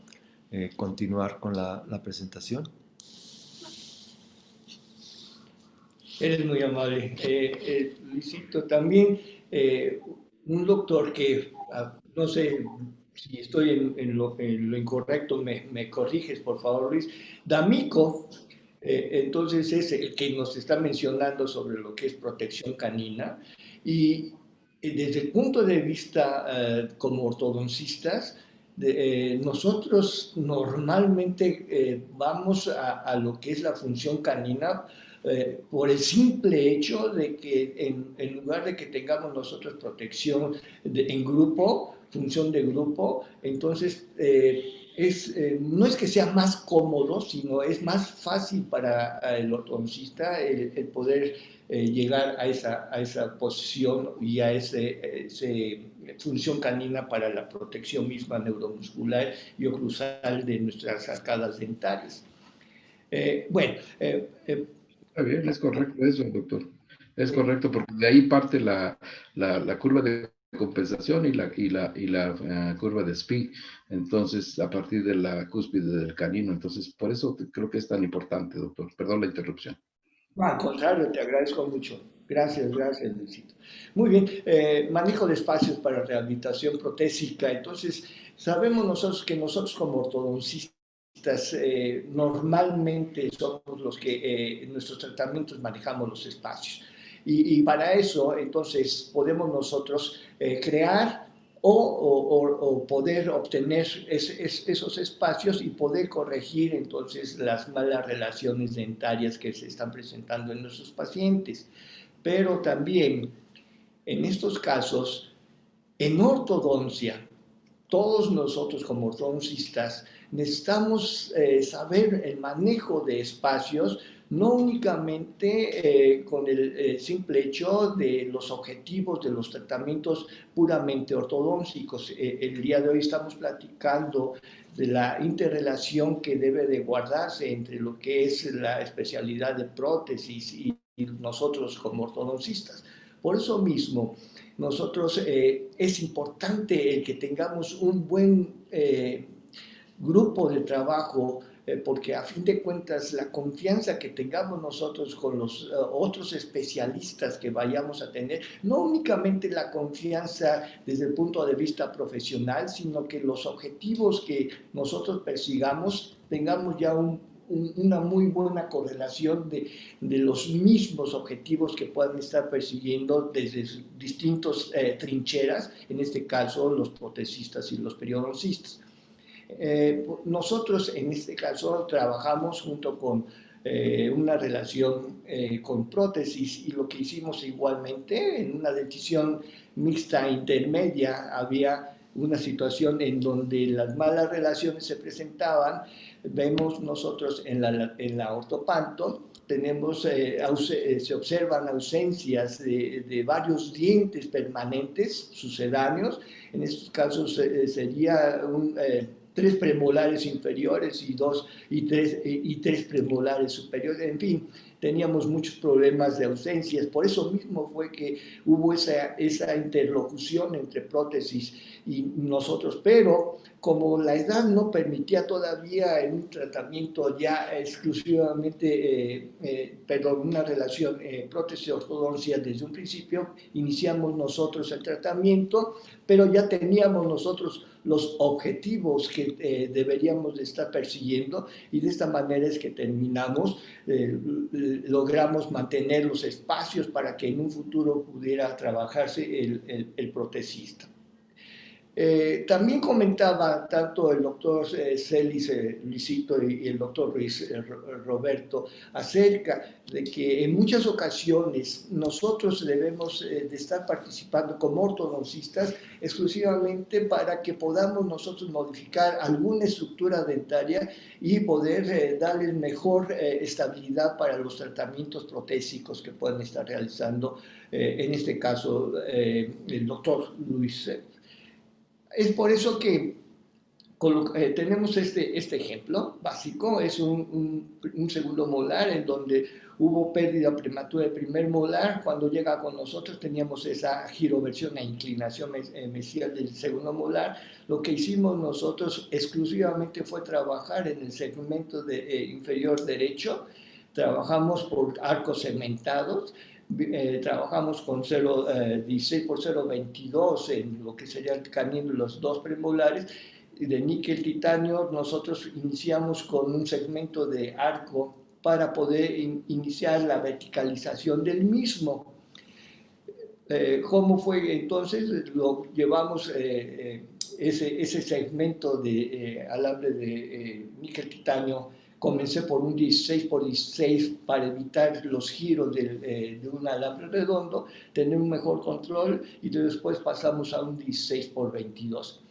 continuar con la presentación. Eres muy amable. Luisito, también un doctor que, no sé si estoy en lo incorrecto, me corriges, por favor, Luis. D'Amico, entonces es el que nos está mencionando sobre lo que es protección canina y desde el punto de vista como ortodoncistas, nosotros normalmente vamos a lo que es la función canina por el simple hecho de que en lugar de que tengamos nosotros protección en grupo, función de grupo, entonces no es que sea más cómodo, sino es más fácil para el ortodoncista el poder llegar a esa posición y a esa función canina para la protección misma neuromuscular y oclusal de nuestras arcadas dentarias. Bueno, Está bien, es correcto eso, doctor. Es correcto, porque de ahí parte la curva de compensación y la curva de SPI. Entonces, a partir de la cúspide del canino. Entonces, por eso creo que es tan importante, doctor. Perdón la interrupción. al contrario, te agradezco mucho. Gracias, gracias, Luisito. Muy bien, manejo de espacios para rehabilitación protésica. Entonces, sabemos nosotros que nosotros como ortodoncistas normalmente somos los que en nuestros tratamientos manejamos los espacios. Y para eso, entonces, podemos nosotros crear o poder obtener esos espacios y poder corregir entonces las malas relaciones dentarias que se están presentando en nuestros pacientes. Pero también en estos casos, en ortodoncia, todos nosotros como ortodoncistas necesitamos saber el manejo de espacios, no únicamente con el simple hecho de los objetivos de los tratamientos puramente ortodónticos. El día de hoy estamos platicando de la interrelación que debe de guardarse entre lo que es la especialidad de prótesis y nosotros como ortodoncistas. Por eso mismo, nosotros es importante el que tengamos un buen grupo de trabajo, porque a fin de cuentas la confianza que tengamos nosotros con los otros especialistas que vayamos a tener, no únicamente la confianza desde el punto de vista profesional, sino que los objetivos que nosotros persigamos tengamos ya una muy buena correlación de los mismos objetivos que puedan estar persiguiendo desde distintas trincheras, en este caso los protesistas y los periodoncistas. Nosotros en este caso trabajamos junto con una relación con prótesis y lo que hicimos igualmente en una decisión mixta intermedia había una situación en donde las malas relaciones se presentaban. Vemos nosotros en la ortopanto, se observan ausencias de varios dientes permanentes sucedáneos. En estos casos sería tres premolares inferiores y tres premolares superiores. En fin, teníamos muchos problemas de ausencias. Por eso mismo fue que hubo esa interlocución entre prótesis y nosotros, pero como la edad no permitía todavía en un tratamiento ya exclusivamente, una relación prótesis-ortodoncia desde un principio, iniciamos nosotros el tratamiento, pero ya teníamos nosotros los objetivos que deberíamos de estar persiguiendo y de esta manera es que terminamos, logramos mantener los espacios para que en un futuro pudiera trabajarse el protesista. También comentaba tanto el doctor Celis Luisito y el doctor Ruiz Roberto acerca de que en muchas ocasiones nosotros debemos de estar participando como ortodoncistas exclusivamente para que podamos nosotros modificar alguna estructura dentaria y poder darle mejor estabilidad para los tratamientos protésicos que pueden estar realizando, en este caso, el doctor Luis. Es por eso que tenemos este ejemplo básico, es un segundo molar en donde hubo pérdida prematura del primer molar. Cuando llega con nosotros teníamos esa giroversión e inclinación mesial del segundo molar. Lo que hicimos nosotros exclusivamente fue trabajar en el segmento inferior derecho. Trabajamos por arcos segmentados. Trabajamos con 16 por 0.22 en lo que sería el canino y los dos premolares. De níquel titanio nosotros iniciamos con un segmento de arco para poder iniciar la verticalización del mismo. ¿Cómo fue entonces? Lo llevamos ese segmento de alambre de níquel titanio. Comencé por un 16 por 16 para evitar los giros de un alambre redondo, tener un mejor control y después pasamos a un 16 por 22.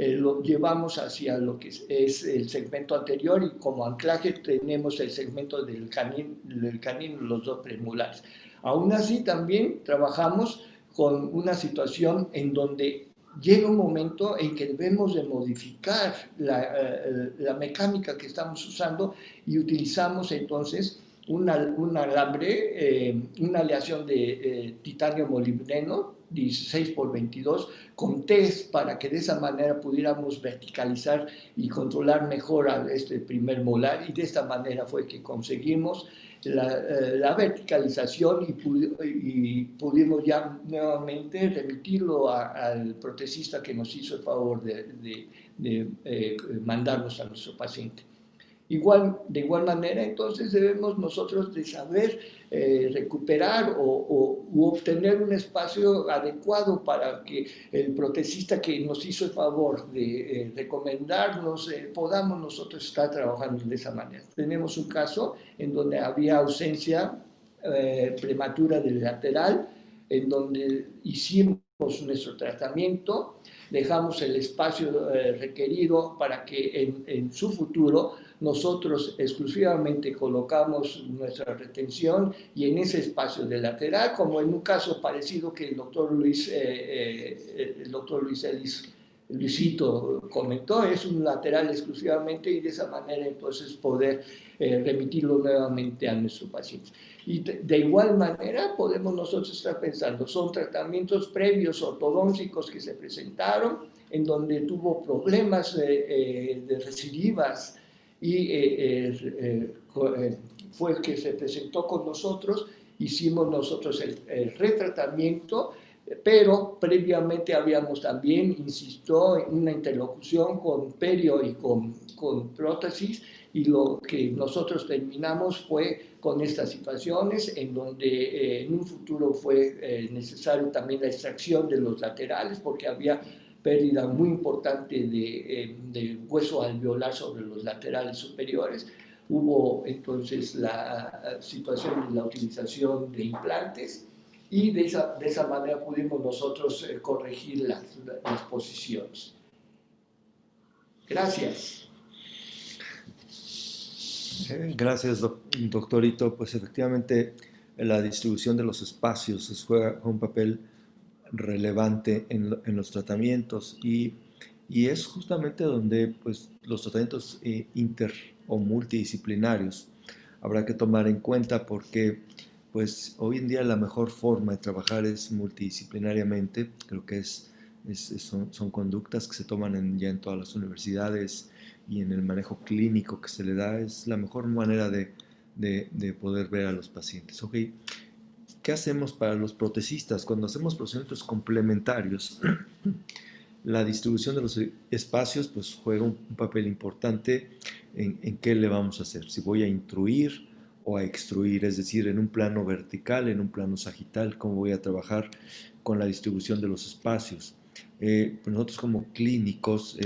lo llevamos hacia lo que es el segmento anterior, y como anclaje tenemos el segmento del canino, los dos premolares. Aún así, también trabajamos con una situación en donde llega un momento en que debemos de modificar la mecánica que estamos usando, y utilizamos entonces un alambre, una aleación de titanio molibdeno 16 por 22 con test, para que de esa manera pudiéramos verticalizar y controlar mejor a este primer molar, y de esta manera fue que conseguimos la verticalización, y pudimos ya nuevamente remitirlo al protesista que nos hizo el favor de mandarnos a nuestro paciente. De igual manera, entonces debemos nosotros de saber recuperar u obtener un espacio adecuado para que el protecista que nos hizo el favor de recomendarnos, podamos nosotros estar trabajando de esa manera. Tenemos un caso en donde había ausencia prematura del lateral, en donde hicimos nuestro tratamiento, dejamos el espacio requerido para que en su futuro nosotros exclusivamente colocamos nuestra retención, y en ese espacio de lateral, como en un caso parecido que el doctor Luisito comentó, es un lateral exclusivamente, y de esa manera entonces poder remitirlo nuevamente a nuestro paciente. Y de igual manera podemos nosotros estar pensando, son tratamientos previos ortodónticos que se presentaron, en donde tuvo problemas de recidivas, y fue que se presentó con nosotros, hicimos nosotros el retratamiento, pero previamente habíamos también, insistió, en una interlocución con perio y con prótesis, y lo que nosotros terminamos fue con estas situaciones, en donde en un futuro fue necesario también la extracción de los laterales, porque había pérdida muy importante de hueso alveolar sobre los laterales superiores. Hubo entonces la situación de la utilización de implantes, y de esa manera pudimos nosotros corregir las posiciones. Gracias. Gracias, doctorito. Pues efectivamente la distribución de los espacios juega un papel relevante en los tratamientos, y es justamente donde pues, los tratamientos inter o multidisciplinarios habrá que tomar en cuenta, porque pues hoy en día la mejor forma de trabajar es multidisciplinariamente. Creo que son conductas que se toman ya en todas las universidades, y en el manejo clínico que se le da es la mejor manera de poder ver a los pacientes. Okay. ¿Qué hacemos para los protecistas? Cuando hacemos procedimientos complementarios, la distribución de los espacios pues, juega un papel importante en qué le vamos a hacer. Si voy a intruir o a extruir, es decir, en un plano vertical, en un plano sagital, cómo voy a trabajar con la distribución de los espacios. Pues nosotros como clínicos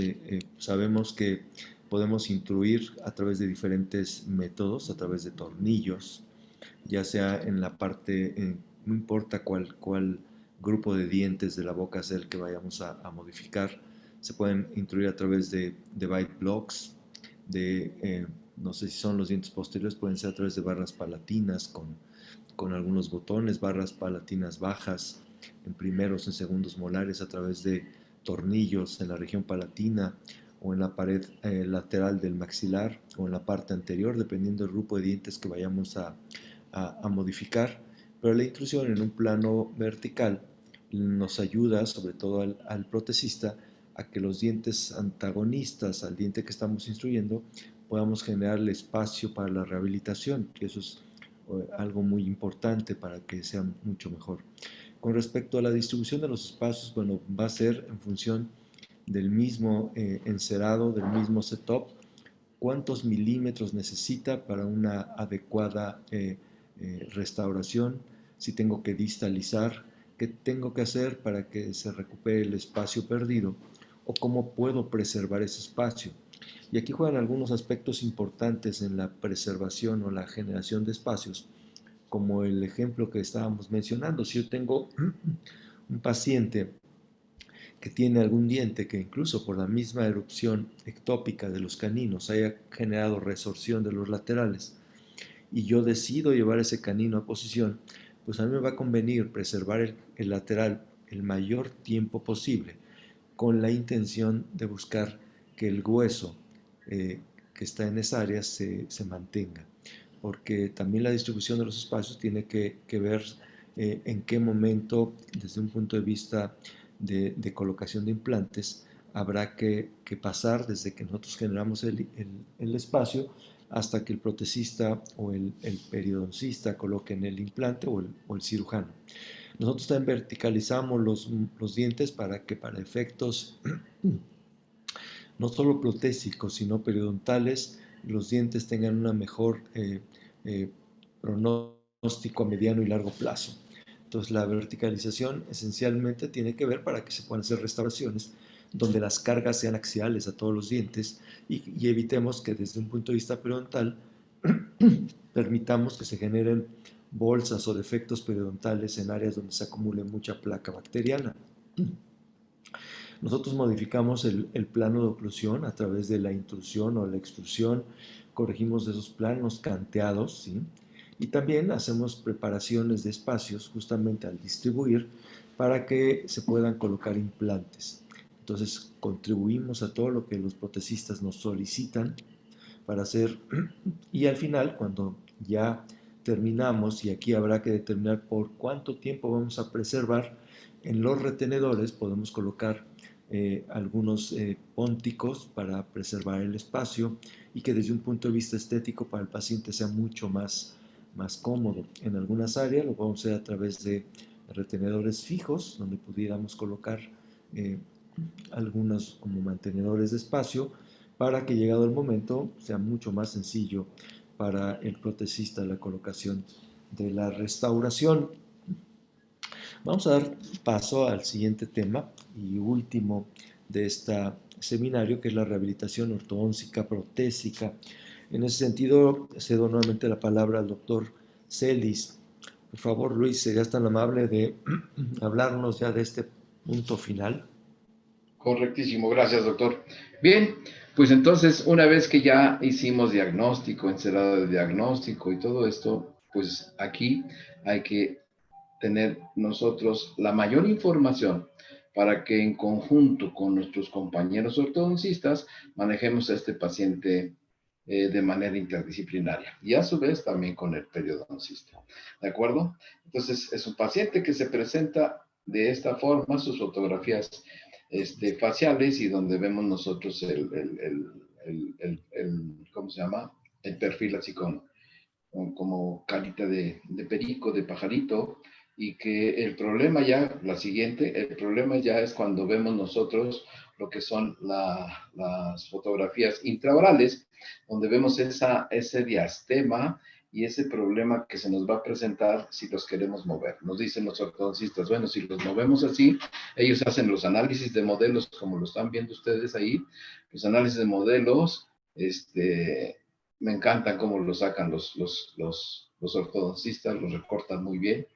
sabemos que podemos intruir a través de diferentes métodos, a través de tornillos, ya sea en la parte, no importa cuál grupo de dientes de la boca sea el que vayamos a modificar, se pueden intruir a través de bite blocks, no sé si son los dientes posteriores, pueden ser a través de barras palatinas con algunos botones, barras palatinas bajas en primeros, en segundos molares, a través de tornillos en la región palatina, o en la pared lateral del maxilar, o en la parte anterior, dependiendo del grupo de dientes que vayamos a modificar. Pero la intrusión en un plano vertical nos ayuda, sobre todo al protecista, a que los dientes antagonistas al diente que estamos instruyendo podamos generar el espacio para la rehabilitación, que eso es algo muy importante para que sea mucho mejor. Con respecto a la distribución de los espacios, bueno, va a ser en función del mismo encerado, del mismo setup, cuántos milímetros necesita para una adecuada restauración, si tengo que distalizar, qué tengo que hacer para que se recupere el espacio perdido, o cómo puedo preservar ese espacio. Y aquí juegan algunos aspectos importantes en la preservación o la generación de espacios, como el ejemplo que estábamos mencionando. Si yo tengo un paciente que tiene algún diente que incluso por la misma erupción ectópica de los caninos haya generado resorción de los laterales, y yo decido llevar ese canino a posición, pues a mí me va a convenir preservar el lateral el mayor tiempo posible, con la intención de buscar que el hueso que está en esa área se mantenga, porque también la distribución de los espacios tiene que ver en qué momento, desde un punto de vista de colocación de implantes, habrá que pasar desde que nosotros generamos el espacio hasta que el protecista o el periodoncista coloquen el implante o el cirujano. Nosotros también verticalizamos los dientes para que para efectos no solo protésicos, sino periodontales, los dientes tengan una mejor pronóstico a mediano y largo plazo. Entonces la verticalización esencialmente tiene que ver para que se puedan hacer restauraciones donde las cargas sean axiales a todos los dientes y evitemos que desde un punto de vista periodontal permitamos que se generen bolsas o defectos periodontales en áreas donde se acumule mucha placa bacteriana. Nosotros modificamos el plano de oclusión a través de la intrusión o la extrusión, corregimos esos planos canteados, ¿sí? Y también hacemos preparaciones de espacios justamente al distribuir para que se puedan colocar implantes. Entonces contribuimos a todo lo que los protecistas nos solicitan para hacer, y al final cuando ya terminamos, y aquí habrá que determinar por cuánto tiempo vamos a preservar, en los retenedores podemos colocar algunos pónticos para preservar el espacio y que desde un punto de vista estético para el paciente sea mucho más cómodo. En algunas áreas lo vamos a hacer a través de retenedores fijos, donde pudiéramos colocar algunos como mantenedores de espacio para que llegado el momento sea mucho más sencillo para el protecista la colocación de la restauración. Vamos a dar paso al siguiente tema y último de este seminario, que es la rehabilitación ortodóntica protésica. En ese sentido, cedo nuevamente la palabra al doctor Celis. Por favor, Luis, ¿serías tan amable de hablarnos ya de este punto final? Correctísimo, gracias, doctor. Bien, pues entonces, una vez que ya hicimos diagnóstico, encerado de diagnóstico y todo esto, pues aquí hay que tener nosotros la mayor información para que en conjunto con nuestros compañeros ortodoncistas manejemos a este paciente de manera interdisciplinaria y a su vez también con el periodoncista. ¿De acuerdo? Entonces, es un paciente que se presenta de esta forma, sus fotografías faciales y donde vemos nosotros ¿cómo se llama? El perfil así como carita de perico, de pajarito, y que el problema ya, el problema ya es cuando vemos nosotros lo que son las fotografías intraorales, donde vemos ese diastema y ese problema que se nos va a presentar si los queremos mover. Nos dicen los ortodoncistas, bueno, si los movemos así, ellos hacen los análisis de modelos, como lo están viendo ustedes ahí, los análisis de modelos, me encantan cómo lo sacan los ortodoncistas, los recortan muy bien.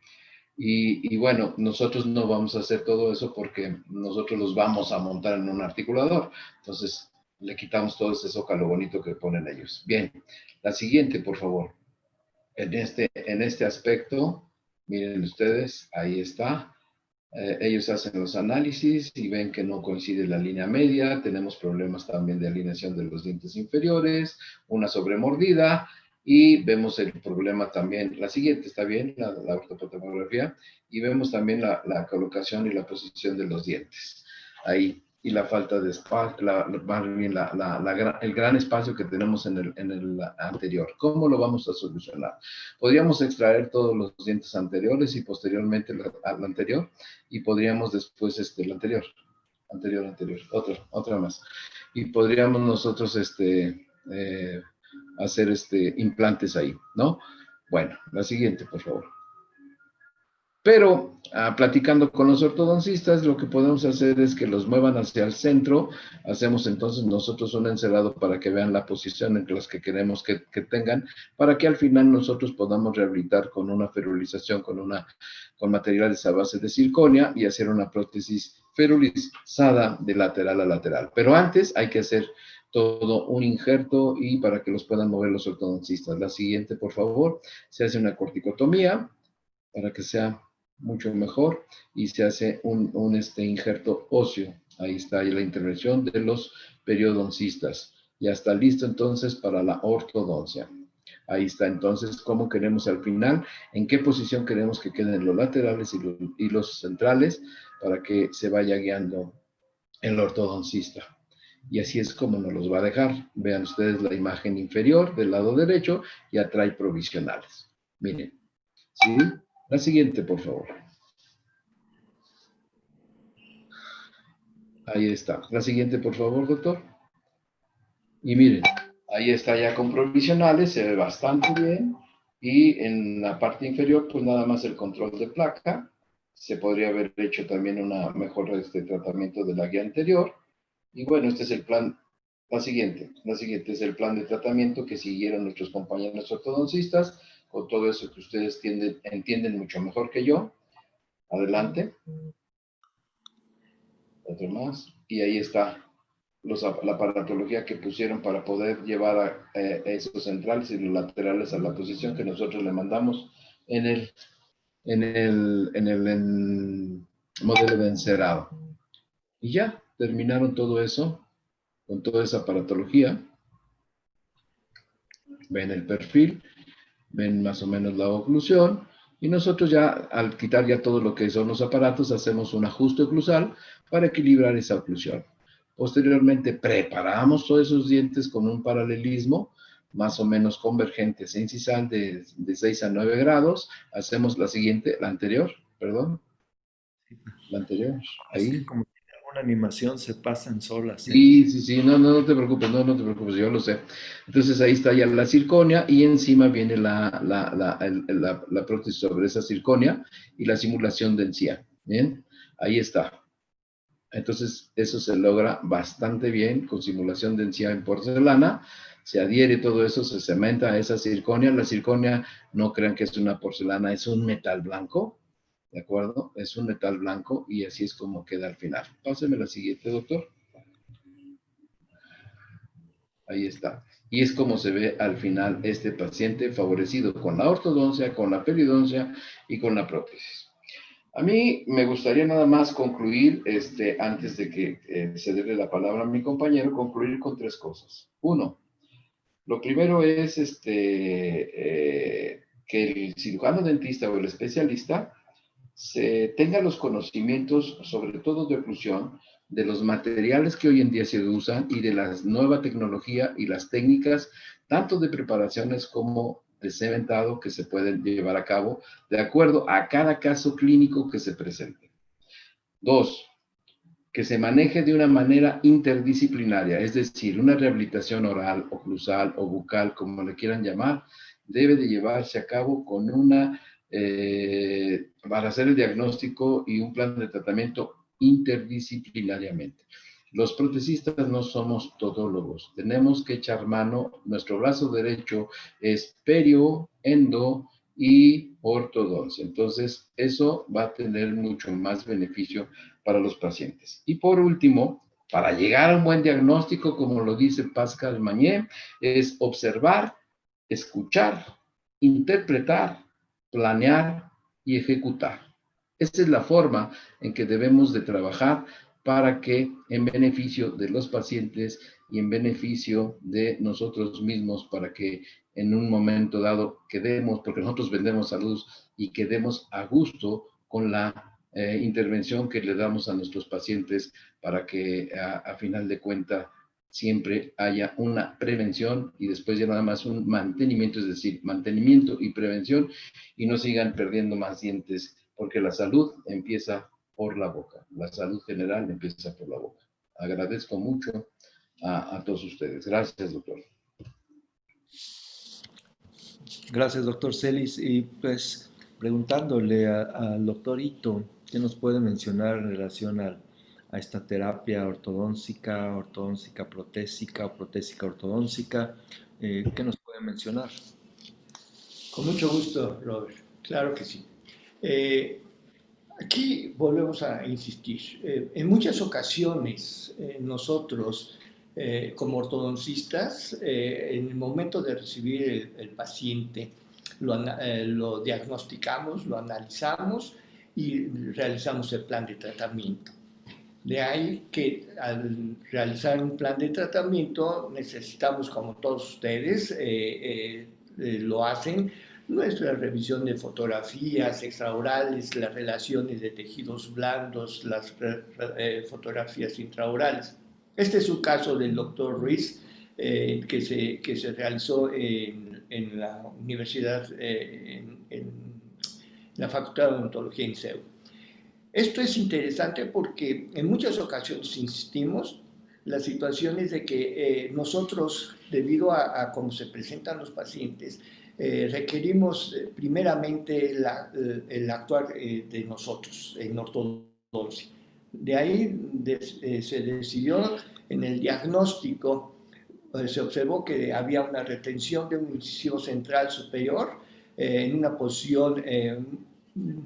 Y bueno, nosotros no vamos a hacer todo eso porque nosotros los vamos a montar en un articulador. Entonces, le quitamos todo ese zócalo bonito que ponen ellos. Bien, la siguiente, por favor. En este aspecto, miren ustedes, ahí está. Ellos hacen los análisis y ven que no coincide la línea media, tenemos problemas también de alineación de los dientes inferiores, una sobremordida y vemos el problema también, la siguiente está bien, la ortopotomografía, y vemos también la colocación y la posición de los dientes. Ahí, y la falta de espacio, más bien el gran espacio que tenemos en el anterior. ¿Cómo lo vamos a solucionar? Podríamos extraer todos los dientes anteriores y posteriormente al anterior, y podríamos después, el anterior, otra más. Y podríamos nosotros, hacer, implantes ahí, ¿no? Bueno, la siguiente, por favor. Pero, platicando con los ortodoncistas, lo que podemos hacer es que los muevan hacia el centro. Hacemos entonces nosotros un encerado para que vean la posición en las que queremos que tengan, para que al final nosotros podamos rehabilitar con una ferulización, con materiales a base de circonia y hacer una prótesis ferulizada de lateral a lateral. Pero antes hay que hacer todo un injerto y para que los puedan mover los ortodoncistas. La siguiente, por favor, se hace una corticotomía para que sea mucho mejor y se hace un injerto óseo. Ahí está la intervención de los periodoncistas. Ya está listo entonces para la ortodoncia. Ahí está entonces cómo queremos al final, en qué posición queremos que queden los laterales y los centrales para que se vaya guiando el ortodoncista. Y así es como nos los va a dejar. Vean ustedes la imagen inferior del lado derecho, ya trae provisionales. Miren, ¿sí? La siguiente, por favor. Ahí está. La siguiente, por favor, doctor. Y miren, ahí está ya con provisionales, se ve bastante bien. Y en la parte inferior, pues nada más el control de placa. Se podría haber hecho también una mejor tratamiento de la guía anterior. Y bueno, este es el plan. La siguiente es el plan de tratamiento que siguieron nuestros compañeros ortodoncistas, con todo eso que ustedes entienden mucho mejor que yo. Adelante. Otro más. Y ahí está la aparatología que pusieron para poder llevar a esos centrales y los laterales a la posición que nosotros le mandamos en el modelo de encerado. Y ya, terminaron todo eso, con toda esa aparatología. Ven el perfil, ven más o menos la oclusión, y nosotros ya, al quitar ya todo lo que son los aparatos, hacemos un ajuste oclusal para equilibrar esa oclusión. Posteriormente, preparamos todos esos dientes con un paralelismo más o menos convergente, incisal de 6 a 9 grados. Hacemos la siguiente, la anterior, perdón. La anterior, Es ahí. que como tiene alguna animación se pasan solas, ¿eh? Sí, no te preocupes, no te preocupes, yo lo sé. Entonces ahí está ya la circonia y encima viene la prótesis sobre esa circonia y la simulación de encía. Bien, ahí está. Entonces eso se logra bastante bien con simulación de encía en porcelana. Se adhiere todo eso, se cementa esa circonia. La circonia, no crean que es una porcelana, es un metal blanco. ¿De acuerdo? Es un metal blanco y así es como queda al final. Páseme la siguiente, doctor. Ahí está. Y es como se ve al final este paciente favorecido con la ortodoncia, con la periodoncia y con la prótesis. A mí me gustaría nada más concluir, antes de que cederle la palabra a mi compañero, concluir con 3 cosas. 1, lo primero es que el cirujano dentista o el especialista se tenga los conocimientos, sobre todo de oclusión, de los materiales que hoy en día se usan y de la nueva tecnología y las técnicas, tanto de preparaciones como de cementado que se pueden llevar a cabo de acuerdo a cada caso clínico que se presente. 2, que se maneje de una manera interdisciplinaria, es decir, una rehabilitación oral, oclusal o bucal, como le quieran llamar, debe de llevarse a cabo con para hacer el diagnóstico y un plan de tratamiento interdisciplinariamente. Los protecistas no somos todólogos, tenemos que echar mano, nuestro brazo derecho es perio, endo y ortodoncia. Entonces, eso va a tener mucho más beneficio para los pacientes. Y por último, para llegar a un buen diagnóstico, como lo dice Pascal Magne, es observar, escuchar, interpretar, planear y ejecutar. Esa es la forma en que debemos de trabajar para que en beneficio de los pacientes y en beneficio de nosotros mismos, para que en un momento dado quedemos, porque nosotros vendemos salud, y quedemos a gusto con la intervención que le damos a nuestros pacientes para que a final de cuentas siempre haya una prevención y después ya nada más un mantenimiento, es decir, mantenimiento y prevención, y no sigan perdiendo más dientes, porque la salud empieza por la boca, la salud general empieza por la boca. Agradezco mucho a todos ustedes. Gracias, doctor. Gracias, doctor Celis. Y pues preguntándole al doctor Ito, ¿qué nos puede mencionar en relación a esta terapia ortodóntica protésica o protésica ortodóntica? ¿Qué nos puede mencionar? Con mucho gusto, Robert. Claro que sí. Eh, Aquí volvemos a insistir. En muchas ocasiones nosotros, como ortodoncistas, en el momento de recibir el paciente, lo diagnosticamos, lo analizamos y realizamos el plan de tratamiento. De ahí que al realizar un plan de tratamiento necesitamos, como todos ustedes lo hacen, nuestra revisión de fotografías extraorales, las relaciones de tejidos blandos, las fotografías intraorales. Este es un caso del doctor Ruiz que se realizó en la universidad, en la Facultad de Odontología en CEU. Esto es interesante porque en muchas ocasiones insistimos las situaciones de que nosotros, debido a cómo se presentan los pacientes, requerimos primeramente el actuar de nosotros en ortodoncia. De ahí se decidió en el diagnóstico, se observó que había una retención de un incisivo central superior en una posición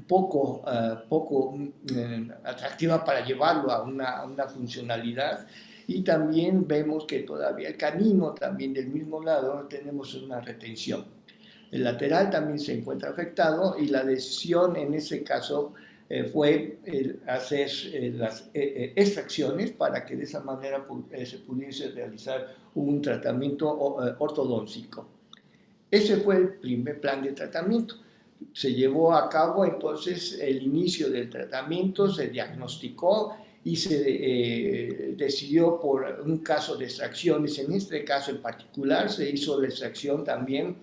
poco atractiva para llevarlo a una funcionalidad, y también vemos que todavía el canino, también del mismo lado, tenemos una retención. El lateral también se encuentra afectado y la decisión en ese caso fue hacer las extracciones para que de esa manera se pudiese realizar un tratamiento ortodóntico. Ese fue el primer plan de tratamiento. Se llevó a cabo entonces el inicio del tratamiento, se diagnosticó y se decidió por un caso de extracciones. En este caso en particular se hizo la extracción también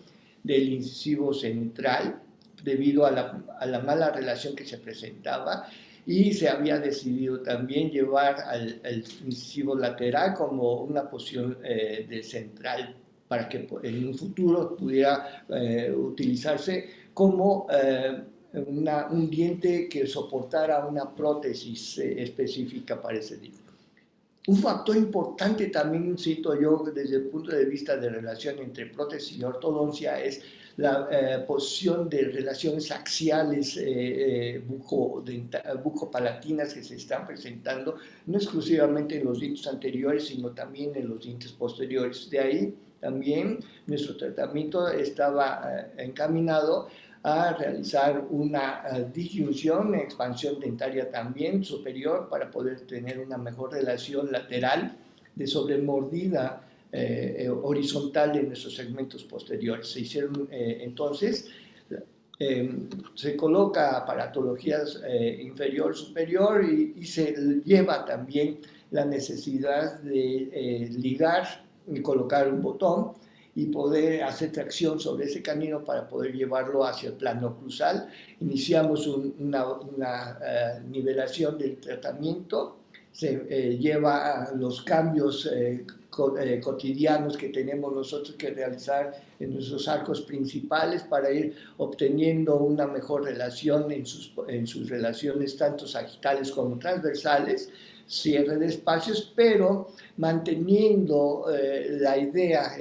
del incisivo central debido a la mala relación que se presentaba, y se había decidido también llevar al incisivo lateral como una posición de central para que en un futuro pudiera utilizarse como un diente que soportara una prótesis específica para ese diente. Un factor importante también, cito yo, desde el punto de vista de relación entre prótesis y ortodoncia, es la posición de relaciones axiales bucopalatinas que se están presentando, no exclusivamente en los dientes anteriores, sino también en los dientes posteriores. De ahí también nuestro tratamiento estaba encaminado a realizar una disyunción, expansión dentaria también superior, para poder tener una mejor relación lateral de sobremordida horizontal en nuestros segmentos posteriores. Se hicieron entonces, se coloca aparatologías inferior, superior, y se lleva también la necesidad de ligar y colocar un botón y poder hacer tracción sobre ese canino para poder llevarlo hacia el plano oclusal. Iniciamos una nivelación del tratamiento, se lleva a los cambios cotidianos que tenemos nosotros que realizar en nuestros arcos principales para ir obteniendo una mejor relación en sus relaciones tanto sagitales como transversales, cierre de espacios, pero manteniendo la idea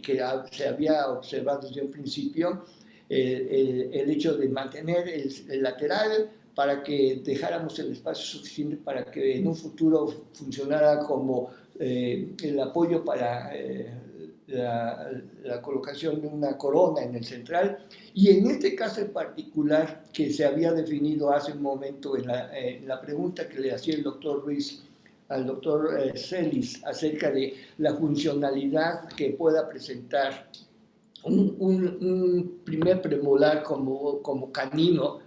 que se había observado desde un principio, el hecho de mantener el lateral para que dejáramos el espacio suficiente para que en un futuro funcionara como el apoyo para la colocación de una corona en el central. Y en este caso en particular, que se había definido hace un momento en la pregunta que le hacía el doctor Ruiz al doctor Celis acerca de la funcionalidad que pueda presentar un primer premolar como canino.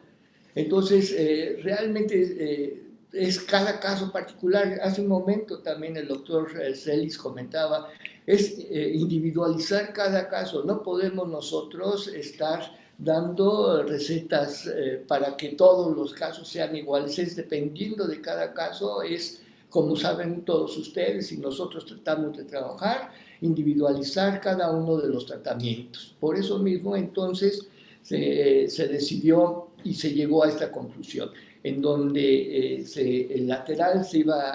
Entonces, realmente es cada caso particular. Hace un momento también el doctor Celis comentaba, es individualizar cada caso. No podemos nosotros estar dando recetas para que todos los casos sean iguales. Es dependiendo de cada caso, es como saben todos ustedes, y nosotros tratamos de trabajar, individualizar cada uno de los tratamientos. Por eso mismo, entonces, se decidió y se llegó a esta conclusión, en donde el lateral se iba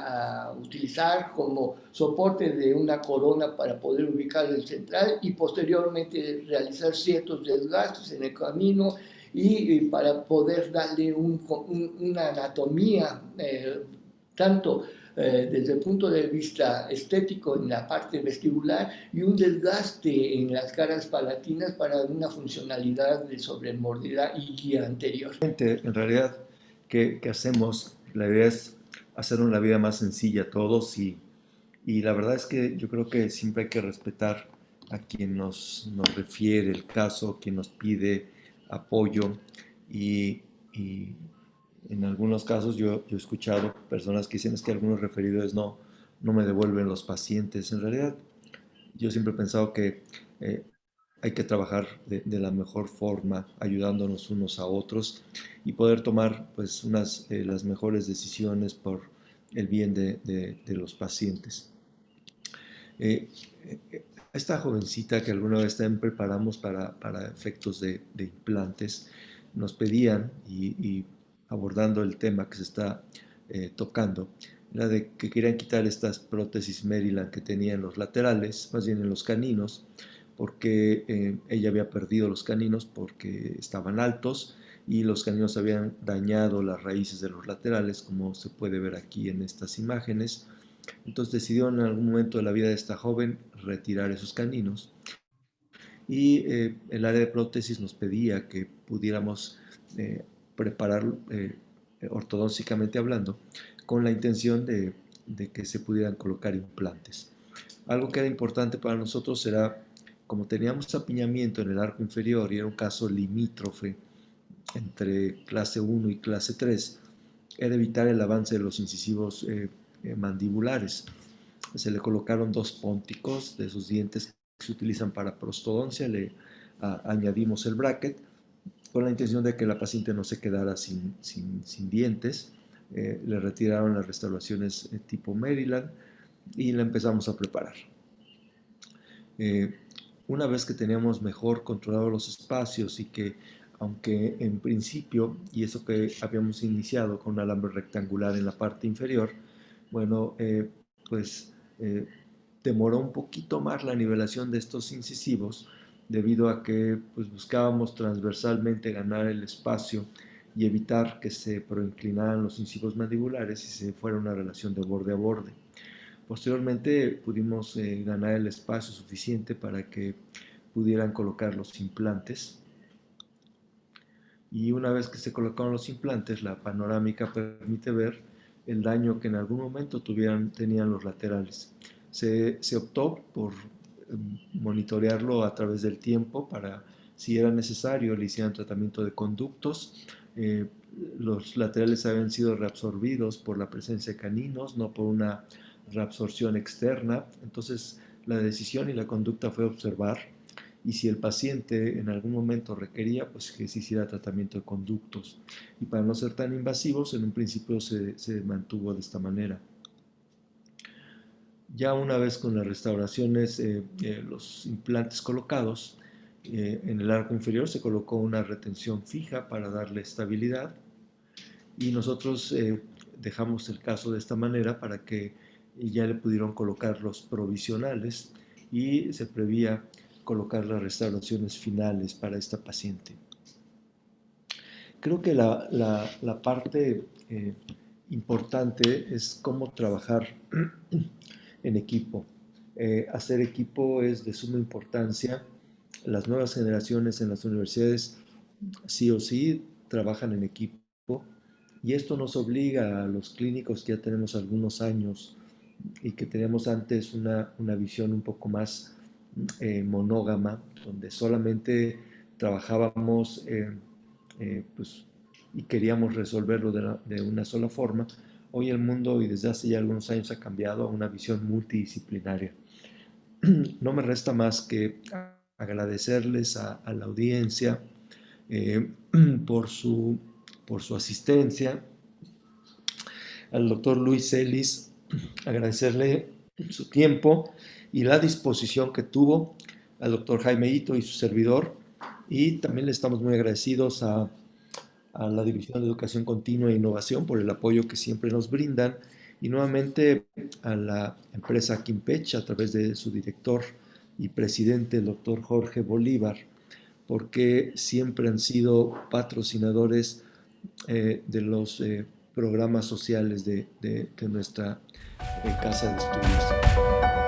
a utilizar como soporte de una corona para poder ubicar el central y posteriormente realizar ciertos desgastes en el camino y para poder darle una anatomía tanto desde el punto de vista estético en la parte vestibular y un desgaste en las caras palatinas para una funcionalidad de sobremordida y guía anterior. En realidad, ¿qué hacemos? La idea es hacernos la vida más sencilla a todos y la verdad es que yo creo que siempre hay que respetar a quien nos refiere el caso, quien nos pide apoyo y en algunos casos yo he escuchado personas que dicen es que algunos referidos no me devuelven los pacientes. En realidad, yo siempre he pensado que eh, hay que trabajar de la mejor forma, ayudándonos unos a otros y poder tomar pues las mejores decisiones por el bien de los pacientes. Eh, Esta jovencita que alguna vez también preparamos para efectos de implantes, nos pedían, y abordando el tema que se está tocando, era de que querían quitar estas prótesis Maryland que tenía en los laterales, más bien en los caninos, porque ella había perdido los caninos porque estaban altos y los caninos habían dañado las raíces de los laterales, como se puede ver aquí en estas imágenes. Entonces decidió en algún momento de la vida de esta joven retirar esos caninos y el área de prótesis nos pedía que pudiéramos preparar ortodóncicamente hablando con la intención de que se pudieran colocar implantes. Algo que era importante para nosotros era, como teníamos apiñamiento en el arco inferior y era un caso limítrofe entre clase 1 y clase 3, era evitar el avance de los incisivos mandibulares. Se le colocaron dos pónticos de esos dientes que se utilizan para prostodoncia, le añadimos el bracket con la intención de que la paciente no se quedara sin dientes. Le retiraron las restauraciones tipo Maryland y la empezamos a preparar. Una vez que teníamos mejor controlados los espacios y que, aunque en principio, y eso que habíamos iniciado con un alambre rectangular en la parte inferior, bueno, pues demoró un poquito más la nivelación de estos incisivos debido a que pues, buscábamos transversalmente ganar el espacio y evitar que se proinclinaran los incisivos mandibulares y se fuera una relación de borde a borde. Posteriormente pudimos ganar el espacio suficiente para que pudieran colocar los implantes y una vez que se colocaron los implantes, la panorámica permite ver el daño que en algún momento tenían los laterales. Se optó por monitorearlo a través del tiempo para, si era necesario, le hicieran tratamiento de conductos. Los laterales habían sido reabsorbidos por la presencia de caninos, no por una reabsorción externa. Entonces, la decisión y la conducta fue observar y si el paciente en algún momento requería, pues que se hiciera tratamiento de conductos. Y para no ser tan invasivos, en un principio se mantuvo de esta manera. Ya una vez con las restauraciones, los implantes colocados, en el arco inferior se colocó una retención fija para darle estabilidad y nosotros dejamos el caso de esta manera para que ya le pudieron colocar los provisionales y se prevía colocar las restauraciones finales para esta paciente. Creo que la parte importante es cómo trabajar en equipo. Hacer equipo es de suma importancia. Las nuevas generaciones en las universidades sí o sí trabajan en equipo y esto nos obliga a los clínicos que ya tenemos algunos años y que teníamos antes una visión un poco más monógama, donde solamente trabajábamos pues, y queríamos resolverlo de una sola forma. Hoy el mundo, y desde hace ya algunos años, ha cambiado a una visión multidisciplinaria. No me resta más que agradecerles a la audiencia eh, por, su, por su asistencia, al doctor Luis Celis, agradecerle su tiempo y la disposición que tuvo, al doctor Jaime Ito y su servidor, y también le estamos muy agradecidos a la División de Educación Continua e Innovación por el apoyo que siempre nos brindan y nuevamente a la empresa Kimpech a través de su director y presidente, el doctor Jorge Bolívar, porque siempre han sido patrocinadores de los programas sociales de nuestra casa de estudios.